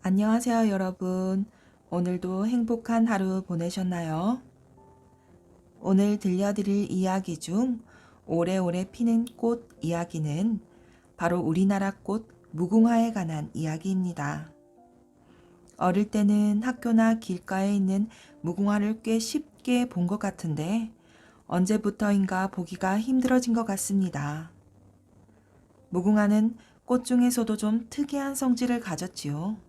안녕하세요, 여러분. 오늘도 행복한 하루 보내셨나요? 오늘 들려드릴 이야기 중 오래오래 피는 꽃 이야기는 바로 우리나라 꽃 무궁화에 관한 이야기입니다. 어릴 때는 학교나 길가에 있는 무궁화를 꽤 쉽게 본 것 같은데 언제부터인가 보기가 힘들어진 것 같습니다. 무궁화는 꽃 중에서도 좀 특이한 성질을 가졌지요.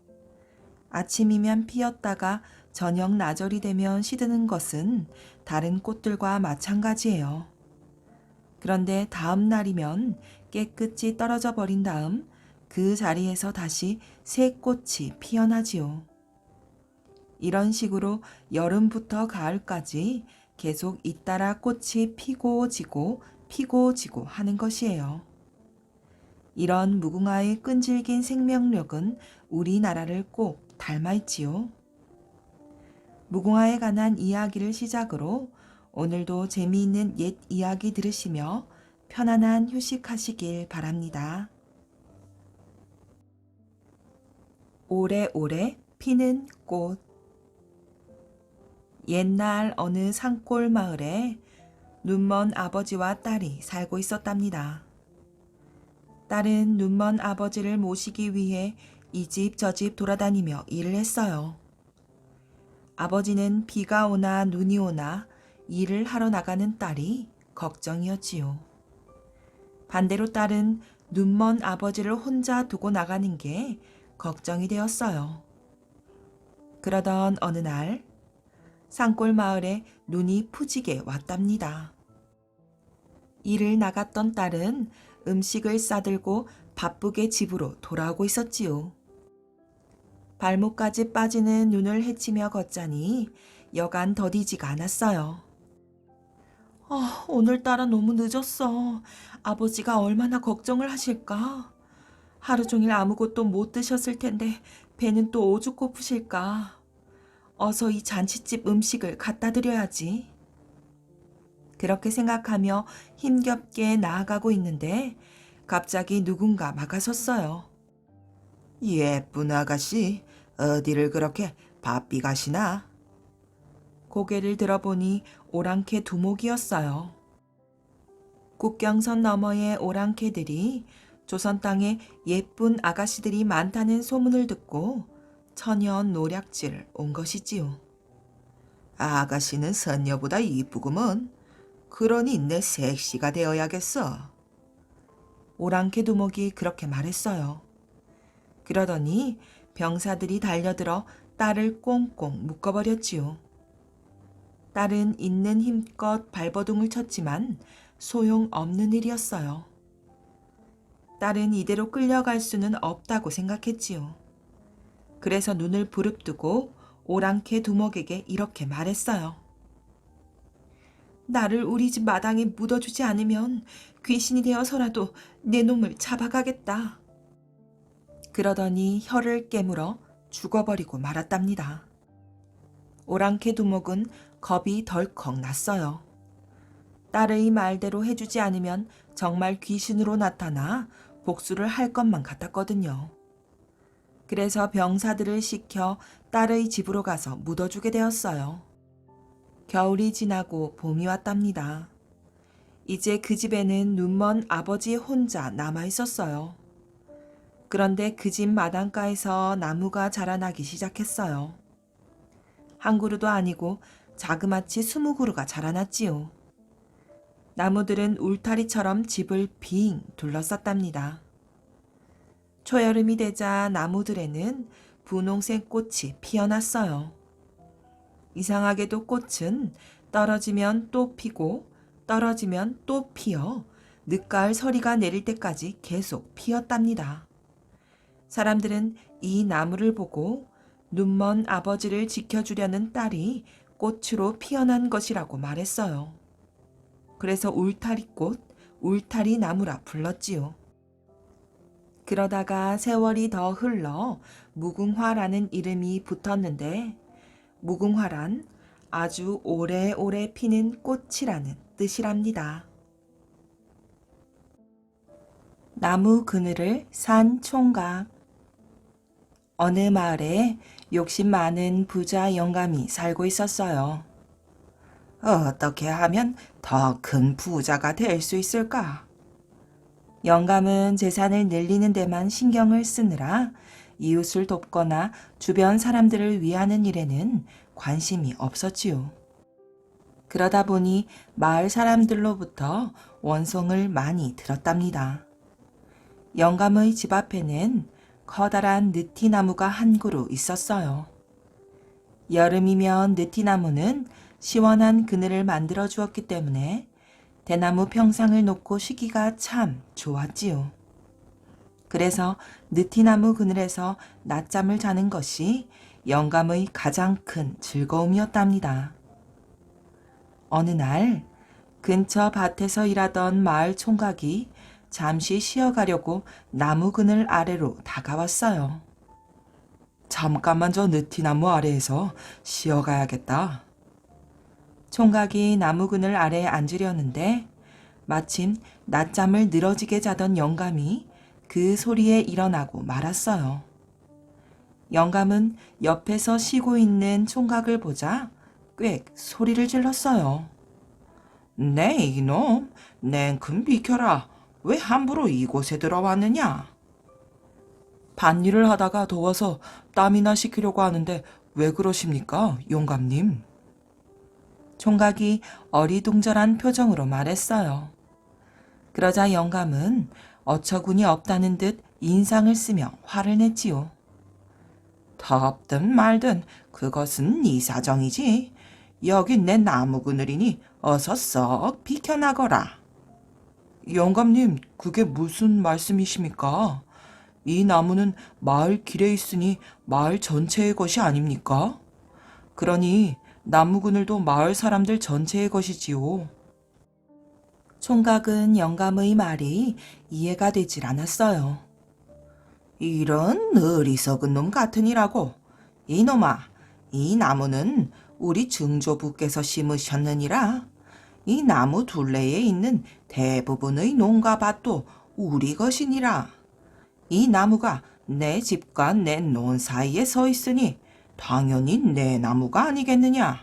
아침이면 피었다가 저녁 나절이 되면 시드는 것은 다른 꽃들과 마찬가지예요. 그런데 다음 날이면 깨끗이 떨어져 버린 다음 그 자리에서 다시 새 꽃이 피어나지요. 이런 식으로 여름부터 가을까지 계속 잇따라 꽃이 피고 지고 피고 지고 하는 것이에요. 이런 무궁화의 끈질긴 생명력은 우리나라를 꼭 닮아 있지요. 무궁화에 관한 이야기를 시작으로 오늘도 재미있는 옛 이야기 들으시며 편안한 휴식하시길 바랍니다. 오래오래 피는 꽃. 옛날 어느 산골 마을에 눈먼 아버지와 딸이 살고 있었답니다. 딸은 눈먼 아버지를 모시기 위해 이 집 저 집 돌아다니며 일을 했어요. 아버지는 비가 오나 눈이 오나 일을 하러 나가는 딸이 걱정이었지요. 반대로 딸은 눈먼 아버지를 혼자 두고 나가는 게 걱정이 되었어요. 그러던 어느 날 산골 마을에 눈이 푸지게 왔답니다. 일을 나갔던 딸은 음식을 싸들고 바쁘게 집으로 돌아오고 있었지요. 발목까지 빠지는 눈을 헤치며 걷자니 여간 더디지가 않았어요. 오늘따라 너무 늦었어. 아버지가 얼마나 걱정을 하실까? 하루 종일 아무것도 못 드셨을 텐데 배는 또 오죽 고프실까? 어서 이 잔칫집 음식을 갖다 드려야지. 그렇게 생각하며 힘겹게 나아가고 있는데 갑자기 누군가 막아섰어요. 예쁜 아가씨, 어디를 그렇게 바삐 가시나? 고개를 들어보니 오랑캐 두목이었어요. 국경선 너머의 오랑캐들이 조선 땅에 예쁜 아가씨들이 많다는 소문을 듣고 천연 노략질 온 것이지요. 아가씨는 선녀보다 이쁘구먼. 그러니 내 색시가 되어야겠어. 오랑캐 두목이 그렇게 말했어요. 그러더니 병사들이 달려들어 딸을 꽁꽁 묶어버렸지요. 딸은 있는 힘껏 발버둥을 쳤지만 소용없는 일이었어요. 딸은 이대로 끌려갈 수는 없다고 생각했지요. 그래서 눈을 부릅뜨고 오랑캐 두목에게 이렇게 말했어요. 나를 우리 집 마당에 묻어주지 않으면 귀신이 되어서라도 내 놈을 잡아가겠다. 그러더니 혀를 깨물어 죽어버리고 말았답니다. 오랑캐 두목은 겁이 덜컥 났어요. 딸의 말대로 해주지 않으면 정말 귀신으로 나타나 복수를 할 것만 같았거든요. 그래서 병사들을 시켜 딸의 집으로 가서 묻어주게 되었어요. 겨울이 지나고 봄이 왔답니다. 이제 그 집에는 눈먼 아버지 혼자 남아 있었어요. 그런데 그 집 마당가에서 나무가 자라나기 시작했어요. 한 그루도 아니고 자그마치 20그루가 자라났지요. 나무들은 울타리처럼 집을 빙 둘러쌌답니다. 초여름이 되자 나무들에는 분홍색 꽃이 피어났어요. 이상하게도 꽃은 떨어지면 또 피고 떨어지면 또 피어 늦가을 서리가 내릴 때까지 계속 피었답니다. 사람들은 이 나무를 보고 눈먼 아버지를 지켜주려는 딸이 꽃으로 피어난 것이라고 말했어요. 그래서 울타리꽃, 울타리나무라 불렀지요. 그러다가 세월이 더 흘러 무궁화라는 이름이 붙었는데 무궁화란 아주 오래오래 피는 꽃이라는 뜻이랍니다. 나무 그늘을 산 총각. 어느 마을에 욕심 많은 부자 영감이 살고 있었어요. 어떻게 하면 더 큰 부자가 될 수 있을까? 영감은 재산을 늘리는 데만 신경을 쓰느라 이웃을 돕거나 주변 사람들을 위하는 일에는 관심이 없었지요. 그러다 보니 마을 사람들로부터 원성을 많이 들었답니다. 영감의 집 앞에는 커다란 느티나무가 한 그루 있었어요. 여름이면 느티나무는 시원한 그늘을 만들어 주었기 때문에 대나무 평상을 놓고 쉬기가 참 좋았지요. 그래서 느티나무 그늘에서 낮잠을 자는 것이 영감의 가장 큰 즐거움이었답니다. 어느 날 근처 밭에서 일하던 마을 총각이 잠시 쉬어가려고 나무 그늘 아래로 다가왔어요. 잠깐만 저 느티나무 아래에서 쉬어가야겠다. 총각이 나무 그늘 아래에 앉으려는데 마침 낮잠을 늘어지게 자던 영감이 그 소리에 일어나고 말았어요. 영감은 옆에서 쉬고 있는 총각을 보자 꽥 소리를 질렀어요. 네 이놈, 냉큼 비켜라. 왜 함부로 이곳에 들어왔느냐? 밭일을 하다가 더워서 땀이나 식히려고 하는데 왜 그러십니까, 영감님? 총각이 어리둥절한 표정으로 말했어요. 그러자 영감은 어처구니 없다는 듯 인상을 쓰며 화를 냈지요. 덥든 말든 그것은 네 사정이지. 여긴 내 나무 그늘이니 어서 썩 비켜나거라. 영감님, 그게 무슨 말씀이십니까? 이 나무는 마을 길에 있으니 마을 전체의 것이 아닙니까? 그러니 나무 그늘도 마을 사람들 전체의 것이지요. 총각은 영감의 말이 이해가 되질 않았어요. 이런 어리석은 놈 같으니라고. 이놈아, 이 나무는 우리 증조부께서 심으셨느니라. 이 나무 둘레에 있는 대부분의 농가 밭도 우리 것이니라. 이 나무가 내 집과 내 논 사이에 서 있으니 당연히 내 나무가 아니겠느냐.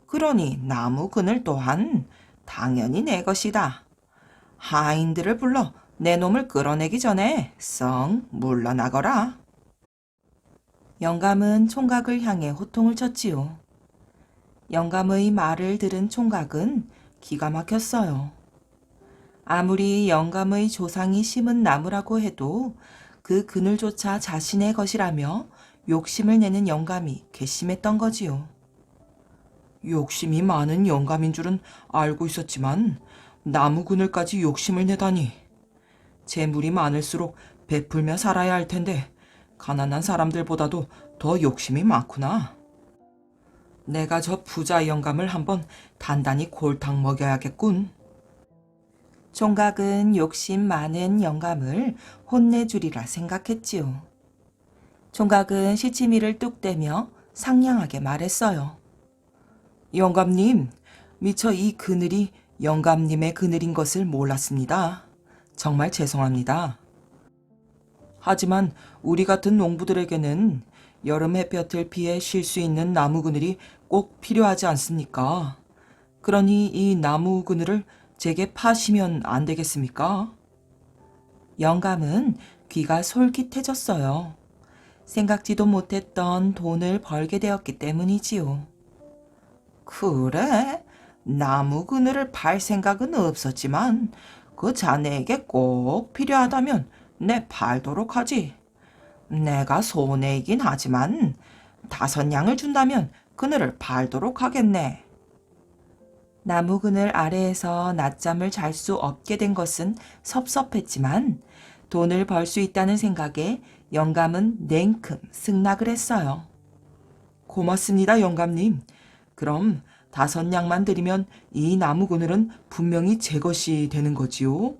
그러니 나무 그늘 또한 당연히 내 것이다. 하인들을 불러 내 놈을 끌어내기 전에 썩 물러나거라. 영감은 총각을 향해 호통을 쳤지요. 영감의 말을 들은 총각은 기가 막혔어요. 아무리 영감의 조상이 심은 나무라고 해도 그 그늘조차 자신의 것이라며 욕심을 내는 영감이 괘씸했던 거지요. 욕심이 많은 영감인 줄은 알고 있었지만 나무 그늘까지 욕심을 내다니. 재물이 많을수록 베풀며 살아야 할 텐데 가난한 사람들보다도 더 욕심이 많구나. 내가 저 부자 영감을 한번 단단히 골탕 먹여야겠군. 총각은 욕심 많은 영감을 혼내주리라 생각했지요. 총각은 시치미를 뚝 떼며 상냥하게 말했어요. 영감님, 미처 이 그늘이 영감님의 그늘인 것을 몰랐습니다. 정말 죄송합니다. 하지만 우리 같은 농부들에게는 여름 햇볕을 피해 쉴 수 있는 나무 그늘이 꼭 필요하지 않습니까? 그러니 이 나무 그늘을 제게 파시면 안 되겠습니까? 영감은 귀가 솔깃해졌어요. 생각지도 못했던 돈을 벌게 되었기 때문이지요. 그래? 나무 그늘을 팔 생각은 없었지만 그 자네에게 꼭 필요하다면 내 팔도록 하지. 내가 손해이긴 하지만 5냥을 준다면 그늘을 팔도록 하겠네. 나무 그늘 아래에서 낮잠을 잘 수 없게 된 것은 섭섭했지만 돈을 벌 수 있다는 생각에 영감은 냉큼 승낙을 했어요. 고맙습니다, 영감님. 그럼 5냥만 드리면 이 나무 그늘은 분명히 제 것이 되는 거지요?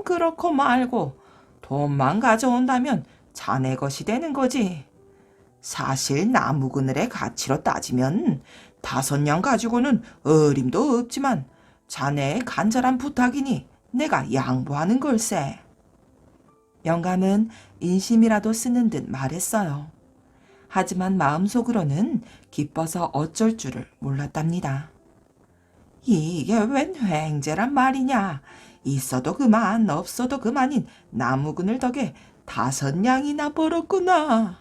그렇고 말고 돈만 가져온다면 자네 것이 되는 거지. 사실 나무 그늘의 가치로 따지면 5냥 가지고는 어림도 없지만 자네의 간절한 부탁이니 내가 양보하는 걸세. 영감은 인심이라도 쓰는 듯 말했어요. 하지만 마음속으로는 기뻐서 어쩔 줄을 몰랐답니다. 이게 웬 횡재란 말이냐. 있어도 그만 없어도 그만인 나무그늘 덕에 5냥이나 벌었구나.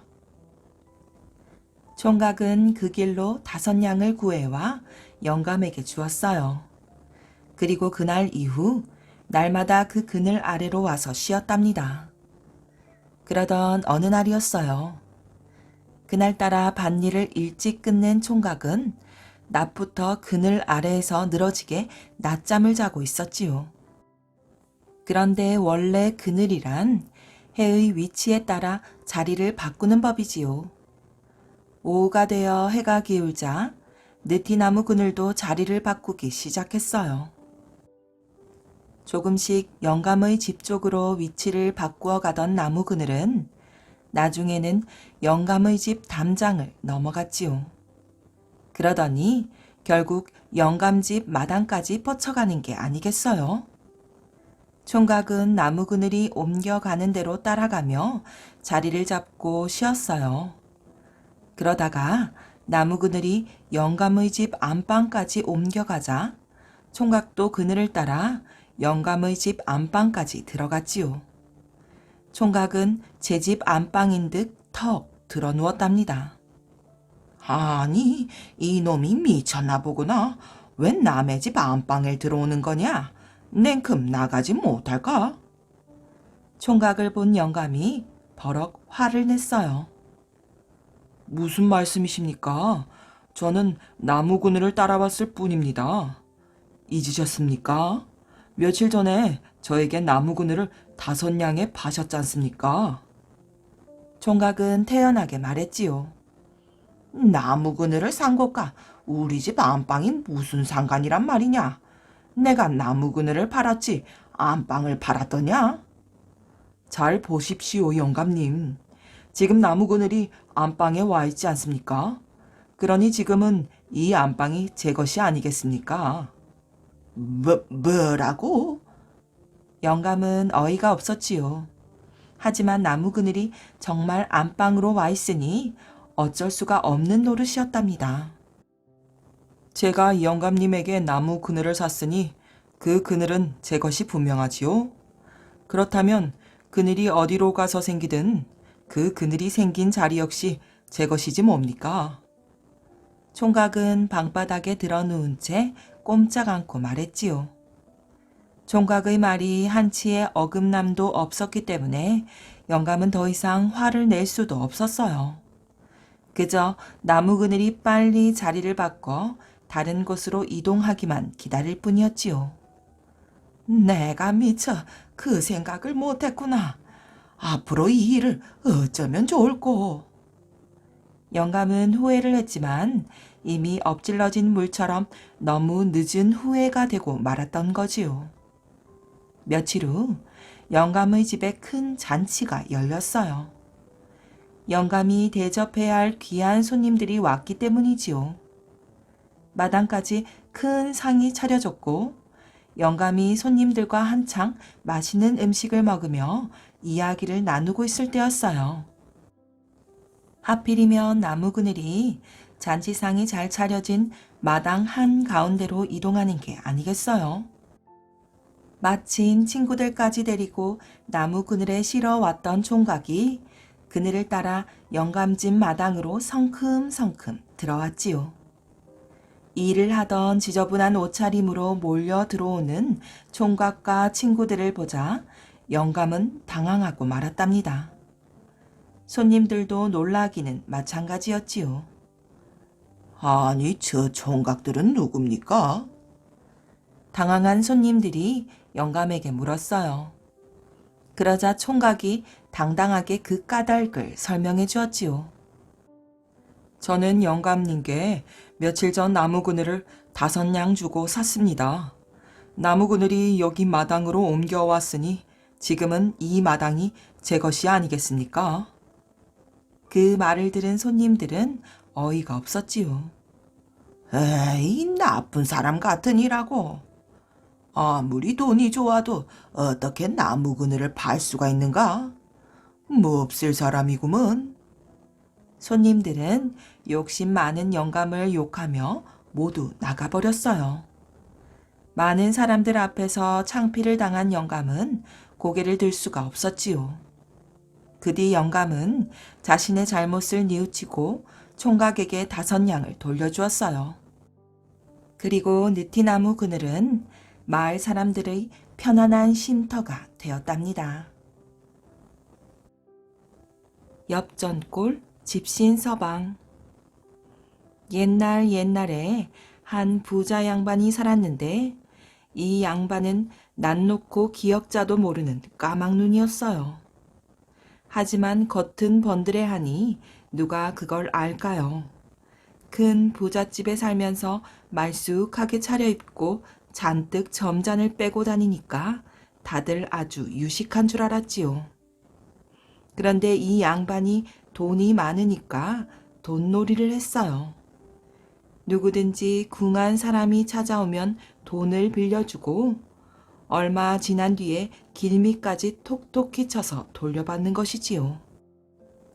총각은 그 길로 5냥을 구해와 영감에게 주었어요. 그리고 그날 이후 날마다 그 그늘 아래로 와서 쉬었답니다. 그러던 어느 날이었어요. 그날따라 밭일을 일찍 끝낸 총각은 낮부터 그늘 아래에서 늘어지게 낮잠을 자고 있었지요. 그런데 원래 그늘이란 해의 위치에 따라 자리를 바꾸는 법이지요. 오후가 되어 해가 기울자 느티나무 그늘도 자리를 바꾸기 시작했어요. 조금씩 영감의 집 쪽으로 위치를 바꾸어 가던 나무 그늘은 나중에는 영감의 집 담장을 넘어갔지요. 그러더니 결국 영감집 마당까지 뻗쳐가는 게 아니겠어요? 총각은 나무 그늘이 옮겨가는 대로 따라가며 자리를 잡고 쉬었어요. 그러다가 나무 그늘이 영감의 집 안방까지 옮겨가자 총각도 그늘을 따라 영감의 집 안방까지 들어갔지요. 총각은 제 집 안방인 듯 턱 들어 누웠답니다. 아니, 이놈이 미쳤나 보구나. 웬 남의 집 안방에 들어오는 거냐? 냉큼 나가지 못할까? 총각을 본 영감이 버럭 화를 냈어요. 무슨 말씀이십니까? 저는 나무 그늘을 따라왔을 뿐입니다. 잊으셨습니까? 며칠 전에 저에게 나무 그늘을 5냥에 파셨지 않습니까? 총각은 태연하게 말했지요. 나무 그늘을 산 것과 우리 집 안방이 무슨 상관이란 말이냐? 내가 나무 그늘을 팔았지 안방을 팔았더냐? 잘 보십시오, 영감님. 지금 나무 그늘이 안방에 와 있지 않습니까? 그러니 지금은 이 안방이 제 것이 아니겠습니까? 뭐라고? 영감은 어이가 없었지요. 하지만 나무 그늘이 정말 안방으로 와 있으니 어쩔 수가 없는 노릇이었답니다. 제가 영감님에게 나무 그늘을 샀으니 그 그늘은 제 것이 분명하지요. 그렇다면 그늘이 어디로 가서 생기든 그 그늘이 생긴 자리 역시 제 것이지 뭡니까? 총각은 방바닥에 들어 누운 채 꼼짝 않고 말했지요. 총각의 말이 한치의 어긋남도 없었기 때문에 영감은 더 이상 화를 낼 수도 없었어요. 그저 나무 그늘이 빨리 자리를 바꿔 다른 곳으로 이동하기만 기다릴 뿐이었지요. 내가 미처 그 생각을 못했구나. 앞으로 이 일을 어쩌면 좋을꼬. 영감은 후회를 했지만 이미 엎질러진 물처럼 너무 늦은 후회가 되고 말았던 거지요. 며칠 후 영감의 집에 큰 잔치가 열렸어요. 영감이 대접해야 할 귀한 손님들이 왔기 때문이지요. 마당까지 큰 상이 차려졌고 영감이 손님들과 한창 맛있는 음식을 먹으며 이야기를 나누고 있을 때였어요. 하필이면 나무 그늘이 잔치상이 잘 차려진 마당 한가운데로 이동하는 게 아니겠어요? 마침 친구들까지 데리고 나무 그늘에 실어 왔던 총각이 그늘을 따라 영감집 마당으로 성큼성큼 들어왔지요. 일을 하던 지저분한 옷차림으로 몰려 들어오는 총각과 친구들을 보자 영감은 당황하고 말았답니다. 손님들도 놀라기는 마찬가지였지요. 아니, 저 총각들은 누굽니까? 당황한 손님들이 영감에게 물었어요. 그러자 총각이 당당하게 그 까닭을 설명해 주었지요. 저는 영감님께 며칠 전 나무 그늘을 5냥 주고 샀습니다. 나무 그늘이 여기 마당으로 옮겨왔으니 지금은 이 마당이 제 것이 아니겠습니까? 그 말을 들은 손님들은 어이가 없었지요. 에이, 나쁜 사람 같으니라고. 아무리 돈이 좋아도 어떻게 나무 그늘을 팔 수가 있는가? 몹쓸 사람이구먼. 손님들은 욕심 많은 영감을 욕하며 모두 나가버렸어요. 많은 사람들 앞에서 창피를 당한 영감은 고개를 들 수가 없었지요. 그 뒤 영감은 자신의 잘못을 뉘우치고 총각에게 5냥을 돌려주었어요. 그리고 느티나무 그늘은 마을 사람들의 편안한 쉼터가 되었답니다. 엽전골 집신서방. 옛날에 한 부자 양반이 살았는데 이 양반은 낯 놓고 기역자도 모르는 까막눈이었어요. 하지만 겉은 번들해하니 누가 그걸 알까요? 큰 부잣집에 살면서 말쑥하게 차려입고 잔뜩 점잔을 빼고 다니니까 다들 아주 유식한 줄 알았지요. 그런데 이 양반이 돈이 많으니까 돈놀이를 했어요. 누구든지 궁한 사람이 찾아오면 돈을 빌려주고 얼마 지난 뒤에 길미까지 톡톡히 쳐서 돌려받는 것이지요.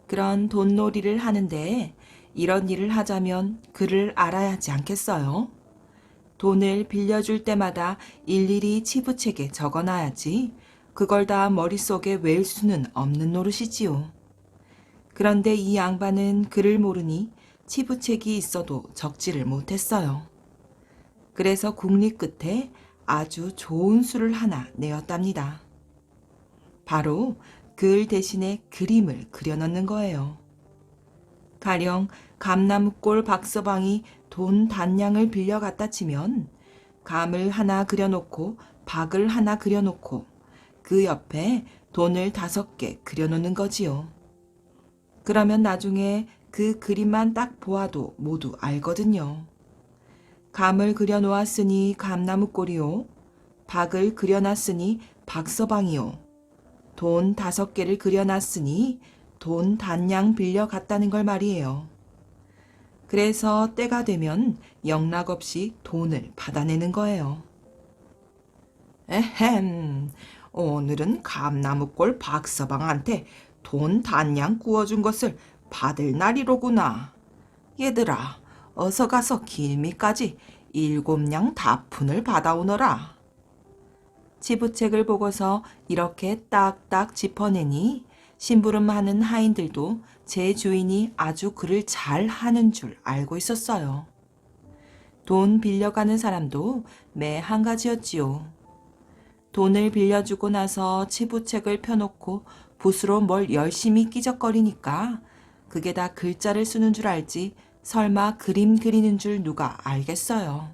그런 돈놀이를 하는데 이런 일을 하자면 글을 알아야 하지 않겠어요? 돈을 빌려줄 때마다 일일이 치부책에 적어놔야지 그걸 다 머릿속에 외울 수는 없는 노릇이지요. 그런데 이 양반은 글을 모르니 치부책이 있어도 적지를 못했어요. 그래서 국리 끝에 아주 좋은 수를 하나 내었답니다. 바로 글 대신에 그림을 그려넣는 거예요. 가령 감나무골 박서방이 돈 단량을 빌려 갖다 치면 감을 하나 그려놓고 박을 하나 그려놓고 그 옆에 돈을 5개 그려놓는 거지요. 그러면 나중에 그 그림만 딱 보아도 모두 알거든요. 감을 그려놓았으니 감나무골이요. 박을 그려놨으니 박서방이요. 돈 5개를 그려놨으니 돈 단량 빌려 갔다는 걸 말이에요. 그래서 때가 되면 영락없이 돈을 받아내는 거예요. 에헴, 오늘은 감나무골 박서방한테 돈 단량 구워준 것을 받을 날이로구나. 얘들아, 어서 가서 길미까지 7냥 다푼을 받아오너라. 치부책을 보고서 이렇게 딱딱 짚어내니 심부름하는 하인들도 제 주인이 아주 글을 잘 하는 줄 알고 있었어요. 돈 빌려가는 사람도 매 한 가지였지요. 돈을 빌려주고 나서 치부책을 펴놓고 붓으로 뭘 열심히 끼적거리니까 그게 다 글자를 쓰는 줄 알지 설마 그림 그리는 줄 누가 알겠어요.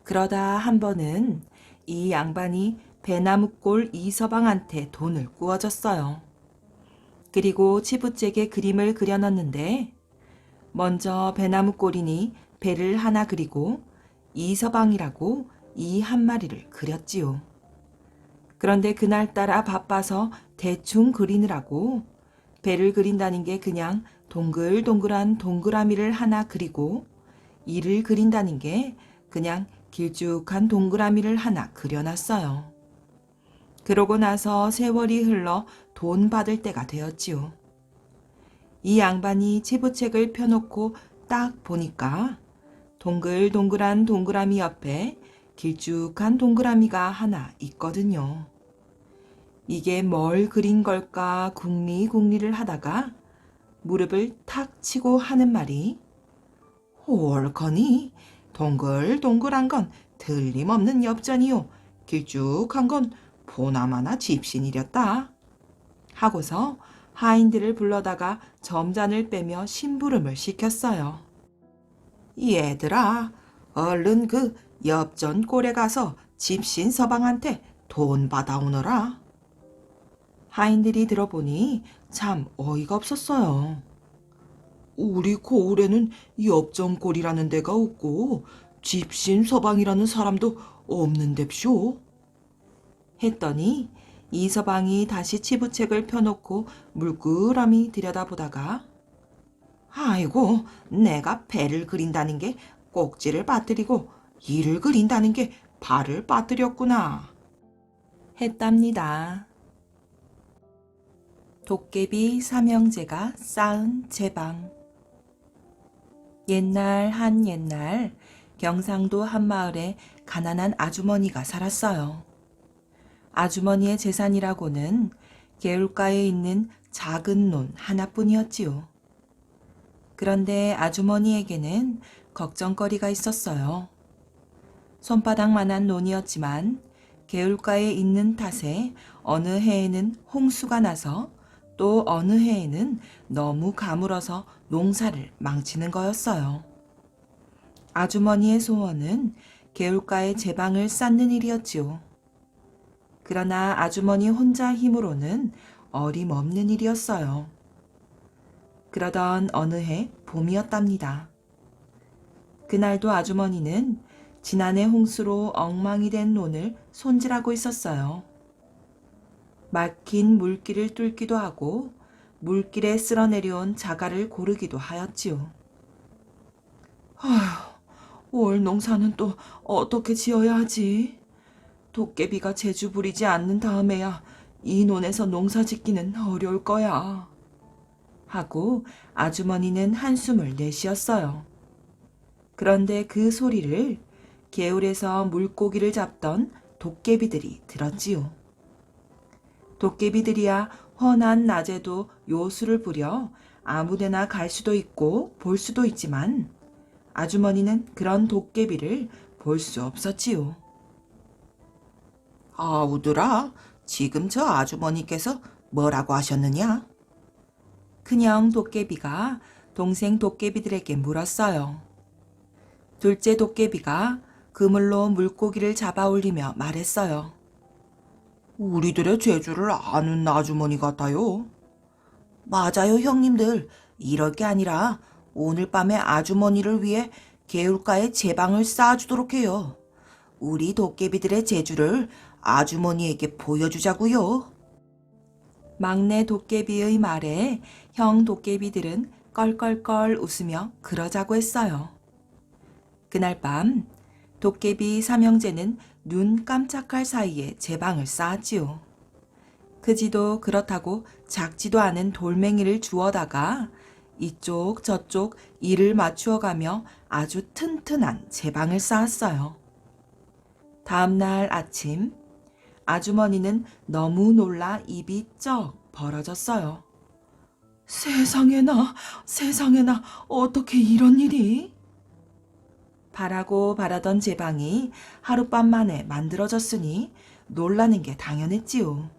그러다 한 번은 이 양반이 배나무골 이서방한테 돈을 구워줬어요. 그리고 치부책에 그림을 그려넣는데 먼저 배나무골이니 배를 하나 그리고 이서방이라고 이 한 마리를 그렸지요. 그런데 그날따라 바빠서 대충 그리느라고 배를 그린다는 게 그냥 동글동글한 동그라미를 하나 그리고 이를 그린다는 게 그냥 길쭉한 동그라미를 하나 그려놨어요. 그러고 나서 세월이 흘러 돈 받을 때가 되었지요. 이 양반이 치부책을 펴놓고 딱 보니까 동글동글한 동그라미 옆에 길쭉한 동그라미가 하나 있거든요. 이게 뭘 그린 걸까 궁리를 하다가 무릎을 탁 치고 하는 말이 옳거니 동글동글한 건 틀림없는 엽전이요. 길쭉한 건 보나마나 집신이렸다. 하고서 하인들을 불러다가 점잔을 빼며 심부름을 시켰어요. 얘들아, 얼른 그 엽전 꼴에 가서 집신 서방한테 돈 받아오너라. 하인들이 들어보니 참 어이가 없었어요. 우리 고을에는 엽전골이라는 데가 없고 집신 서방이라는 사람도 없는데쇼. 했더니 이 서방이 다시 치부책을 펴놓고 물끄러미 들여다보다가 아이고, 내가 배를 그린다는 게 꼭지를 빠뜨리고 이를 그린다는 게 발을 빠뜨렸구나. 했답니다. 도깨비 삼형제가 쌓은 제방. 옛날 한 옛날 경상도 한 마을에 가난한 아주머니가 살았어요. 아주머니의 재산이라고는 개울가에 있는 작은 논 하나뿐이었지요. 그런데 아주머니에게는 걱정거리가 있었어요. 손바닥만한 논이었지만 개울가에 있는 탓에 어느 해에는 홍수가 나서 또 어느 해에는 너무 가물어서 농사를 망치는 거였어요. 아주머니의 소원은 개울가에 제방을 쌓는 일이었지요. 그러나 아주머니 혼자 힘으로는 어림없는 일이었어요. 그러던 어느 해 봄이었답니다. 그날도 아주머니는 지난해 홍수로 엉망이 된 논을 손질하고 있었어요. 막힌 물길을 뚫기도 하고 물길에 쓸어내려온 자갈을 고르기도 하였지요. 아휴, 올 농사는 또 어떻게 지어야 하지? 도깨비가 재주 부리지 않는 다음에야 이 논에서 농사 짓기는 어려울 거야. 하고 아주머니는 한숨을 내쉬었어요. 그런데 그 소리를 개울에서 물고기를 잡던 도깨비들이 들었지요. 도깨비들이야 훤한 낮에도 요술을 부려 아무데나 갈 수도 있고 볼 수도 있지만 아주머니는 그런 도깨비를 볼 수 없었지요. 아우들아, 지금 저 아주머니께서 뭐라고 하셨느냐? 큰형 도깨비가 동생 도깨비들에게 물었어요. 둘째 도깨비가 그물로 물고기를 잡아 올리며 말했어요. 우리들의 재주를 아는 아주머니 같아요. 맞아요, 형님들. 이럴 게 아니라 오늘 밤에 아주머니를 위해 개울가에 제방을 쌓아주도록 해요. 우리 도깨비들의 재주를 아주머니에게 보여주자고요. 막내 도깨비의 말에 형 도깨비들은 껄껄껄 웃으며 그러자고 했어요. 그날 밤 도깨비 삼형제는 눈 깜짝할 사이에 제방을 쌓았지요. 크지도 그렇다고 작지도 않은 돌멩이를 주워다가 이쪽 저쪽 이를 맞추어가며 아주 튼튼한 제방을 쌓았어요. 다음 날 아침 아주머니는 너무 놀라 입이 쩍 벌어졌어요. 세상에나 어떻게 이런 일이? 바라고 바라던 제방이 하룻밤 만에 만들어졌으니 놀라는 게 당연했지요.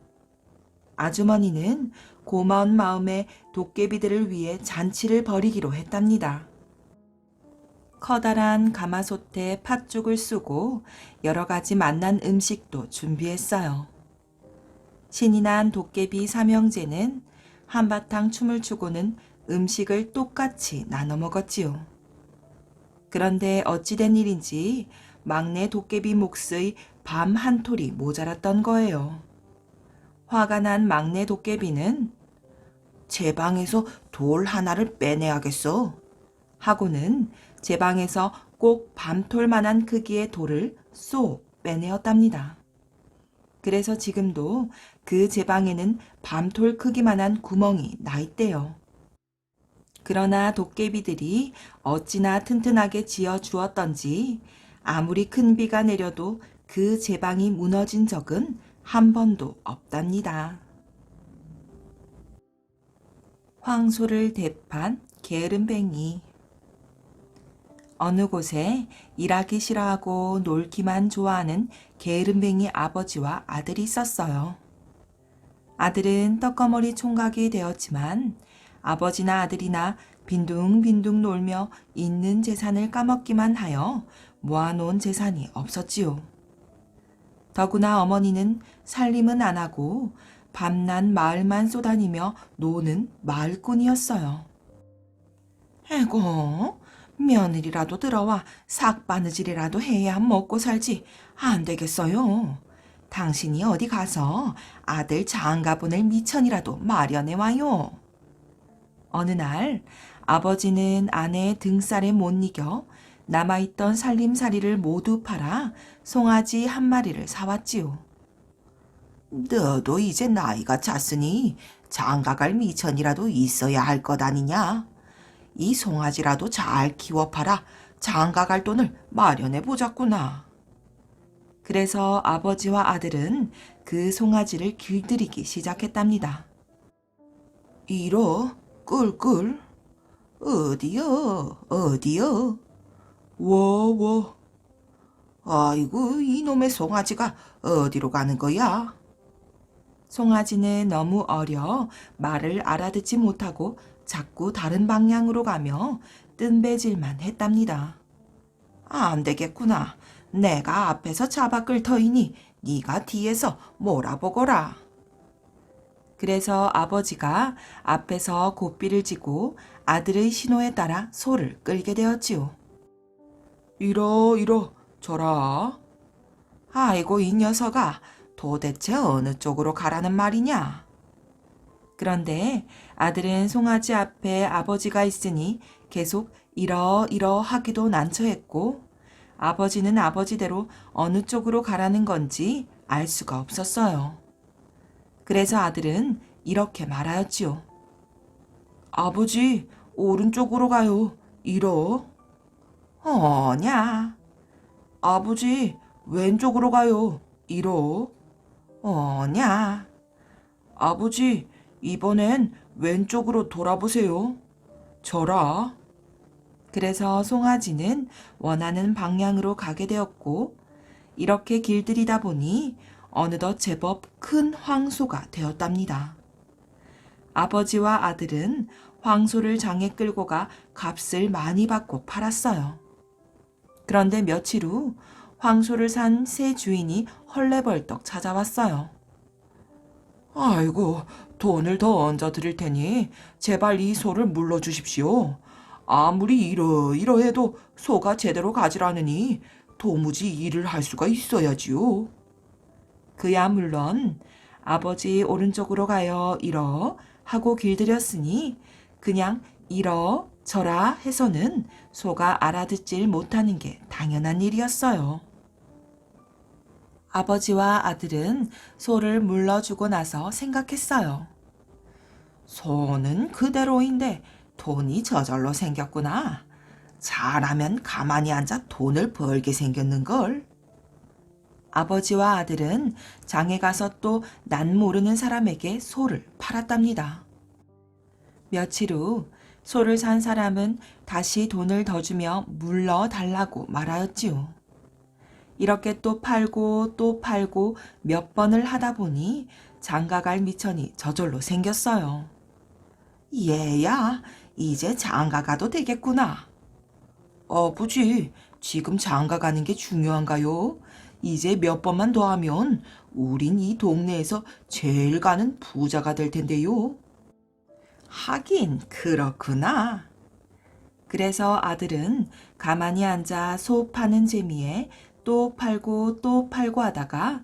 아주머니는 고마운 마음에 도깨비들을 위해 잔치를 벌이기로 했답니다. 커다란 가마솥에 팥죽을 쑤고 여러 가지 맛난 음식도 준비했어요. 신이 난 도깨비 삼형제는 한바탕 춤을 추고는 음식을 똑같이 나눠 먹었지요. 그런데 어찌된 일인지 막내 도깨비 몫의 밤 한 톨이 모자랐던 거예요. 화가 난 막내 도깨비는 제 방에서 돌 하나를 빼내야겠어 하고는 제 방에서 꼭 밤톨만한 크기의 돌을 쏙 빼내었답니다. 그래서 지금도 그 제 방에는 밤톨 크기만한 구멍이 나 있대요. 그러나 도깨비들이 어찌나 튼튼하게 지어 주었던지 아무리 큰 비가 내려도 그 제방이 무너진 적은 한 번도 없답니다. 황소를 대판 게으름뱅이. 어느 곳에 일하기 싫어하고 놀기만 좋아하는 게으름뱅이 아버지와 아들이 있었어요. 아들은 떡거머리 총각이 되었지만 아버지나 아들이나 빈둥빈둥 놀며 있는 재산을 까먹기만 하여 모아놓은 재산이 없었지요. 더구나 어머니는 살림은 안 하고 밤낮 마을만 쏘다니며 노는 마을꾼이었어요. 에고, 며느리라도 들어와 삭바느질이라도 해야 먹고 살지 안 되겠어요. 당신이 어디 가서 아들 장가 보낼 미천이라도 마련해 와요. 어느 날 아버지는 아내의 등살에 못 이겨 남아있던 살림살이를 모두 팔아 송아지 한 마리를 사왔지요. 너도 이제 나이가 찼으니 장가갈 미천이라도 있어야 할 것 아니냐? 이 송아지라도 잘 키워 팔아 장가갈 돈을 마련해 보자꾸나. 그래서 아버지와 아들은 그 송아지를 길들이기 시작했답니다. 이러 꿀꿀 어디여 어디여 워워 아이고 이놈의 송아지가 어디로 가는 거야? 송아지는 너무 어려 말을 알아듣지 못하고 자꾸 다른 방향으로 가며 뜬배질만 했답니다. 안 되겠구나. 내가 앞에서 잡아 끌 터이니 네가 뒤에서 몰아보거라. 그래서 아버지가 앞에서 고삐를 지고 아들의 신호에 따라 소를 끌게 되었지요. 이러 저라. 아이고 이 녀석아 도대체 어느 쪽으로 가라는 말이냐? 그런데 아들은 송아지 앞에 아버지가 있으니 계속 이러 하기도 난처했고 아버지는 아버지대로 어느 쪽으로 가라는 건지 알 수가 없었어요. 그래서 아들은 이렇게 말하였지요. 아버지 오른쪽으로 가요. 이러. 어냐? 아버지 왼쪽으로 가요. 이러. 어냐? 아버지 이번엔 왼쪽으로 돌아보세요. 저라. 그래서 송아지는 원하는 방향으로 가게 되었고 이렇게 길들이다 보니 어느덧 제법 큰 황소가 되었답니다. 아버지와 아들은 황소를 장에 끌고 가 값을 많이 받고 팔았어요. 그런데 며칠 후 황소를 산 새 주인이 헐레벌떡 찾아왔어요. 아이고 돈을 더 얹어 드릴 테니 제발 이 소를 물러주십시오. 아무리 이러해도 소가 제대로 가질 않으니 도무지 일을 할 수가 있어야지요. 그야 물론 아버지 오른쪽으로 가요 이러 하고 길들였으니 그냥 이러 저라 해서는 소가 알아듣질 못하는 게 당연한 일이었어요. 아버지와 아들은 소를 물러주고 나서 생각했어요. 소는 그대로인데 돈이 저절로 생겼구나. 잘하면 가만히 앉아 돈을 벌게 생겼는걸. 아버지와 아들은 장에 가서 또 난 모르는 사람에게 소를 팔았답니다. 며칠 후 소를 산 사람은 다시 돈을 더 주며 물러달라고 말하였지요. 이렇게 또 팔고 몇 번을 하다 보니 장가갈 미천이 저절로 생겼어요. 얘야, 이제 장가 가도 되겠구나. 아버지, 지금 장가 가는 게 중요한가요? 이제 몇 번만 더 하면 우린 이 동네에서 제일 가는 부자가 될 텐데요. 하긴 그렇구나. 그래서 아들은 가만히 앉아 소 파는 재미에 또 팔고 하다가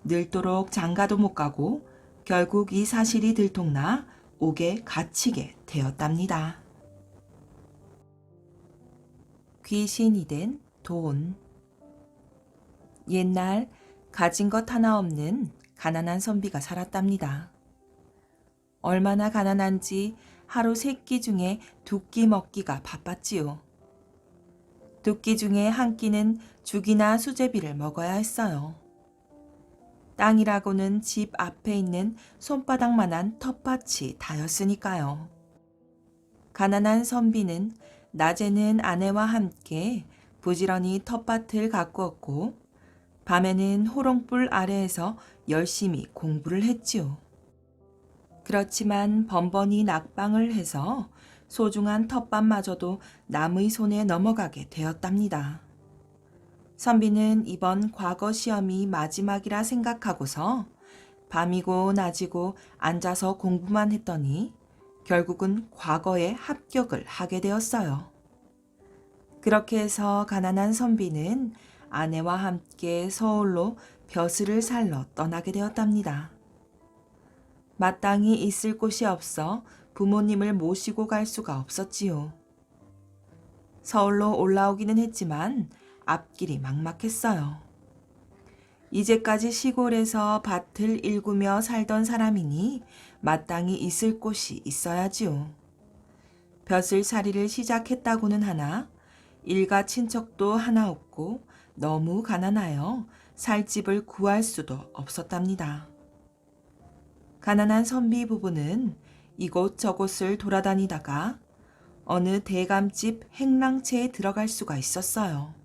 늘도록 장가도 못 가고 결국 이 사실이 들통나 옥에 갇히게 되었답니다. 귀신이 된 돈. 옛날 가진 것 하나 없는 가난한 선비가 살았답니다. 얼마나 가난한지 하루 3끼 중에 2끼 먹기가 바빴지요. 2끼 중에 1끼는 죽이나 수제비를 먹어야 했어요. 땅이라고는 집 앞에 있는 손바닥만한 텃밭이 다였으니까요. 가난한 선비는 낮에는 아내와 함께 부지런히 텃밭을 가꾸었고 밤에는 호롱불 아래에서 열심히 공부를 했지요. 그렇지만 번번이 낙방을 해서 소중한 텃밭마저도 남의 손에 넘어가게 되었답니다. 선비는 이번 과거 시험이 마지막이라 생각하고서 밤이고 낮이고 앉아서 공부만 했더니 결국은 과거에 합격을 하게 되었어요. 그렇게 해서 가난한 선비는 아내와 함께 서울로 벼슬을 살러 떠나게 되었답니다. 마땅히 있을 곳이 없어 부모님을 모시고 갈 수가 없었지요. 서울로 올라오기는 했지만 앞길이 막막했어요. 이제까지 시골에서 밭을 일구며 살던 사람이니 마땅히 있을 곳이 있어야지요. 벼슬살이를 시작했다고는 하나 일가 친척도 하나 없고 너무 가난하여 살 집을 구할 수도 없었답니다. 가난한 선비 부부는 이곳저곳을 돌아다니다가 어느 대감집 행랑채에 들어갈 수가 있었어요.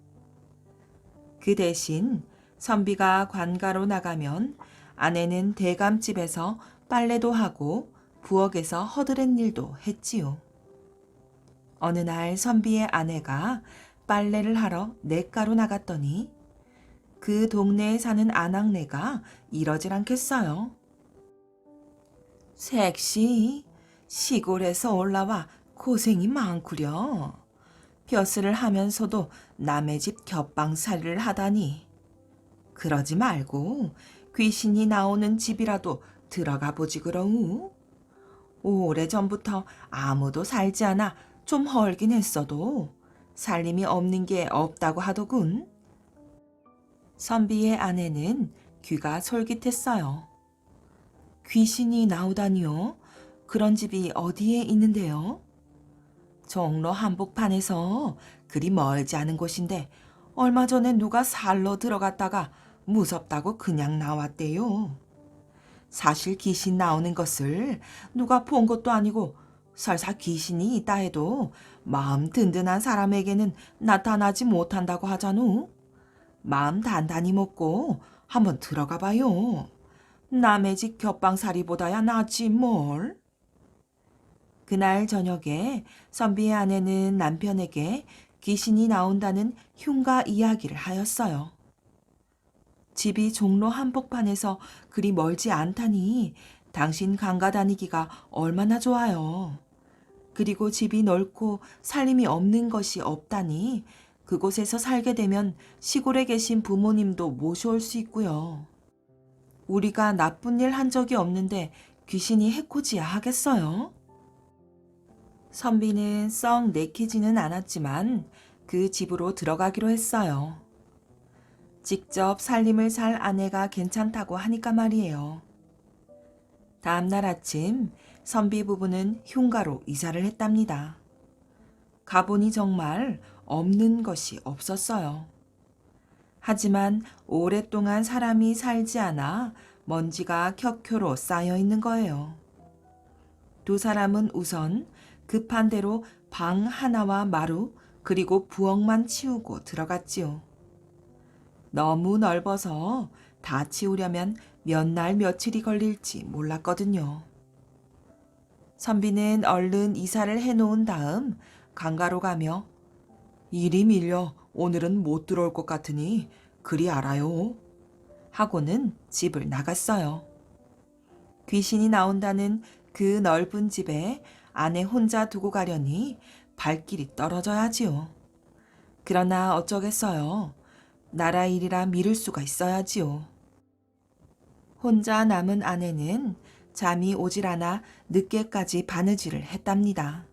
그 대신 선비가 관가로 나가면 아내는 대감집에서 빨래도 하고 부엌에서 허드렛 일도 했지요. 어느 날 선비의 아내가 빨래를 하러 냇가로 나갔더니 그 동네에 사는 아낙네가 이러질 않겠어요. 색시, 시골에서 올라와 고생이 많구려. 벼슬을 하면서도 남의 집 겹방살이를 하다니. 그러지 말고 귀신이 나오는 집이라도 들어가 보지 그러우. 오래전부터 아무도 살지 않아 좀 헐긴 했어도 살림이 없는 게 없다고 하더군. 선비의 아내는 귀가 솔깃했어요. 귀신이 나오다니요? 그런 집이 어디에 있는데요? 종로 한복판에서 그리 멀지 않은 곳인데 얼마 전에 누가 살러 들어갔다가 무섭다고 그냥 나왔대요. 사실 귀신 나오는 것을 누가 본 것도 아니고 설사 귀신이 있다 해도 마음 든든한 사람에게는 나타나지 못한다고 하잖아. 마음 단단히 먹고 한번 들어가 봐요. 남의 집 겹방살이보다야 낫지 뭘. 그날 저녁에 선비의 아내는 남편에게 귀신이 나온다는 흉가 이야기를 하였어요. 집이 종로 한복판에서 그리 멀지 않다니 당신 강가 다니기가 얼마나 좋아요. 그리고 집이 넓고 살림이 없는 것이 없다니 그곳에서 살게 되면 시골에 계신 부모님도 모셔올 수 있고요. 우리가 나쁜 일 한 적이 없는데 귀신이 해코지야 하겠어요? 선비는 썩 내키지는 않았지만 그 집으로 들어가기로 했어요. 직접 살림을 살 아내가 괜찮다고 하니까 말이에요. 다음날 아침 선비 부부는 흉가로 이사를 했답니다. 가보니 정말 없는 것이 없었어요. 하지만 오랫동안 사람이 살지 않아 먼지가 켜켜로 쌓여 있는 거예요. 두 사람은 우선 급한 대로 방 하나와 마루 그리고 부엌만 치우고 들어갔지요. 너무 넓어서 다 치우려면 몇 날 며칠이 걸릴지 몰랐거든요. 선비는 얼른 이사를 해놓은 다음 강가로 가며 일이 밀려 오늘은 못 들어올 것 같으니 그리 알아요. 하고는 집을 나갔어요. 귀신이 나온다는 그 넓은 집에 아내 혼자 두고 가려니 발길이 떨어져야지요. 그러나 어쩌겠어요. 나라 일이라 미룰 수가 있어야지요. 혼자 남은 아내는 잠이 오질 않아 늦게까지 바느질을 했답니다.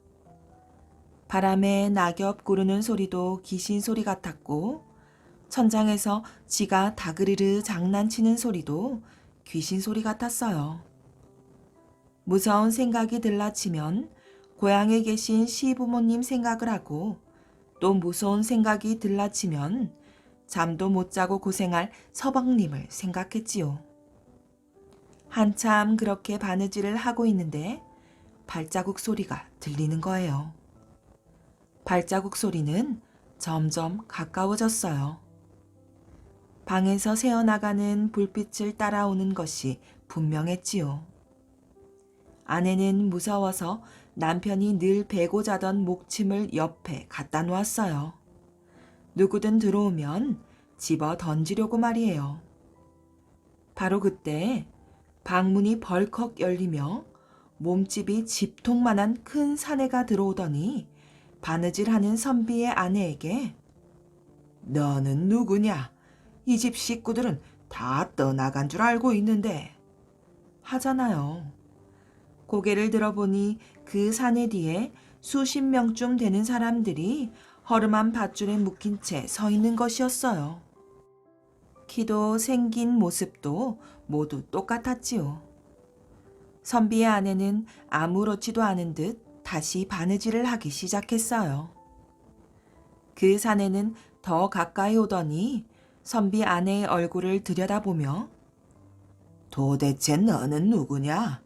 바람에 낙엽 구르는 소리도 귀신 소리 같았고 천장에서 지가 다그리르 장난치는 소리도 귀신 소리 같았어요. 무서운 생각이 들라치면 고향에 계신 시부모님 생각을 하고 또 무서운 생각이 들라치면 잠도 못 자고 고생할 서방님을 생각했지요. 한참 그렇게 바느질을 하고 있는데 발자국 소리가 들리는 거예요. 발자국 소리는 점점 가까워졌어요. 방에서 새어나가는 불빛을 따라오는 것이 분명했지요. 아내는 무서워서 남편이 늘 베고 자던 목침을 옆에 갖다 놓았어요. 누구든 들어오면 집어 던지려고 말이에요. 바로 그때 방문이 벌컥 열리며 몸집이 집통만한 큰 사내가 들어오더니 바느질하는 선비의 아내에게 너는 누구냐? 이 집 식구들은 다 떠나간 줄 알고 있는데 하잖아요. 고개를 들어보니 그 사내 뒤에 수십 명쯤 되는 사람들이 허름한 밧줄에 묶인 채 서 있는 것이었어요. 키도 생긴 모습도 모두 똑같았지요. 선비의 아내는 아무렇지도 않은 듯 다시 바느질을 하기 시작했어요. 그 사내는 더 가까이 오더니 선비 아내의 얼굴을 들여다보며 도대체 너는 누구냐?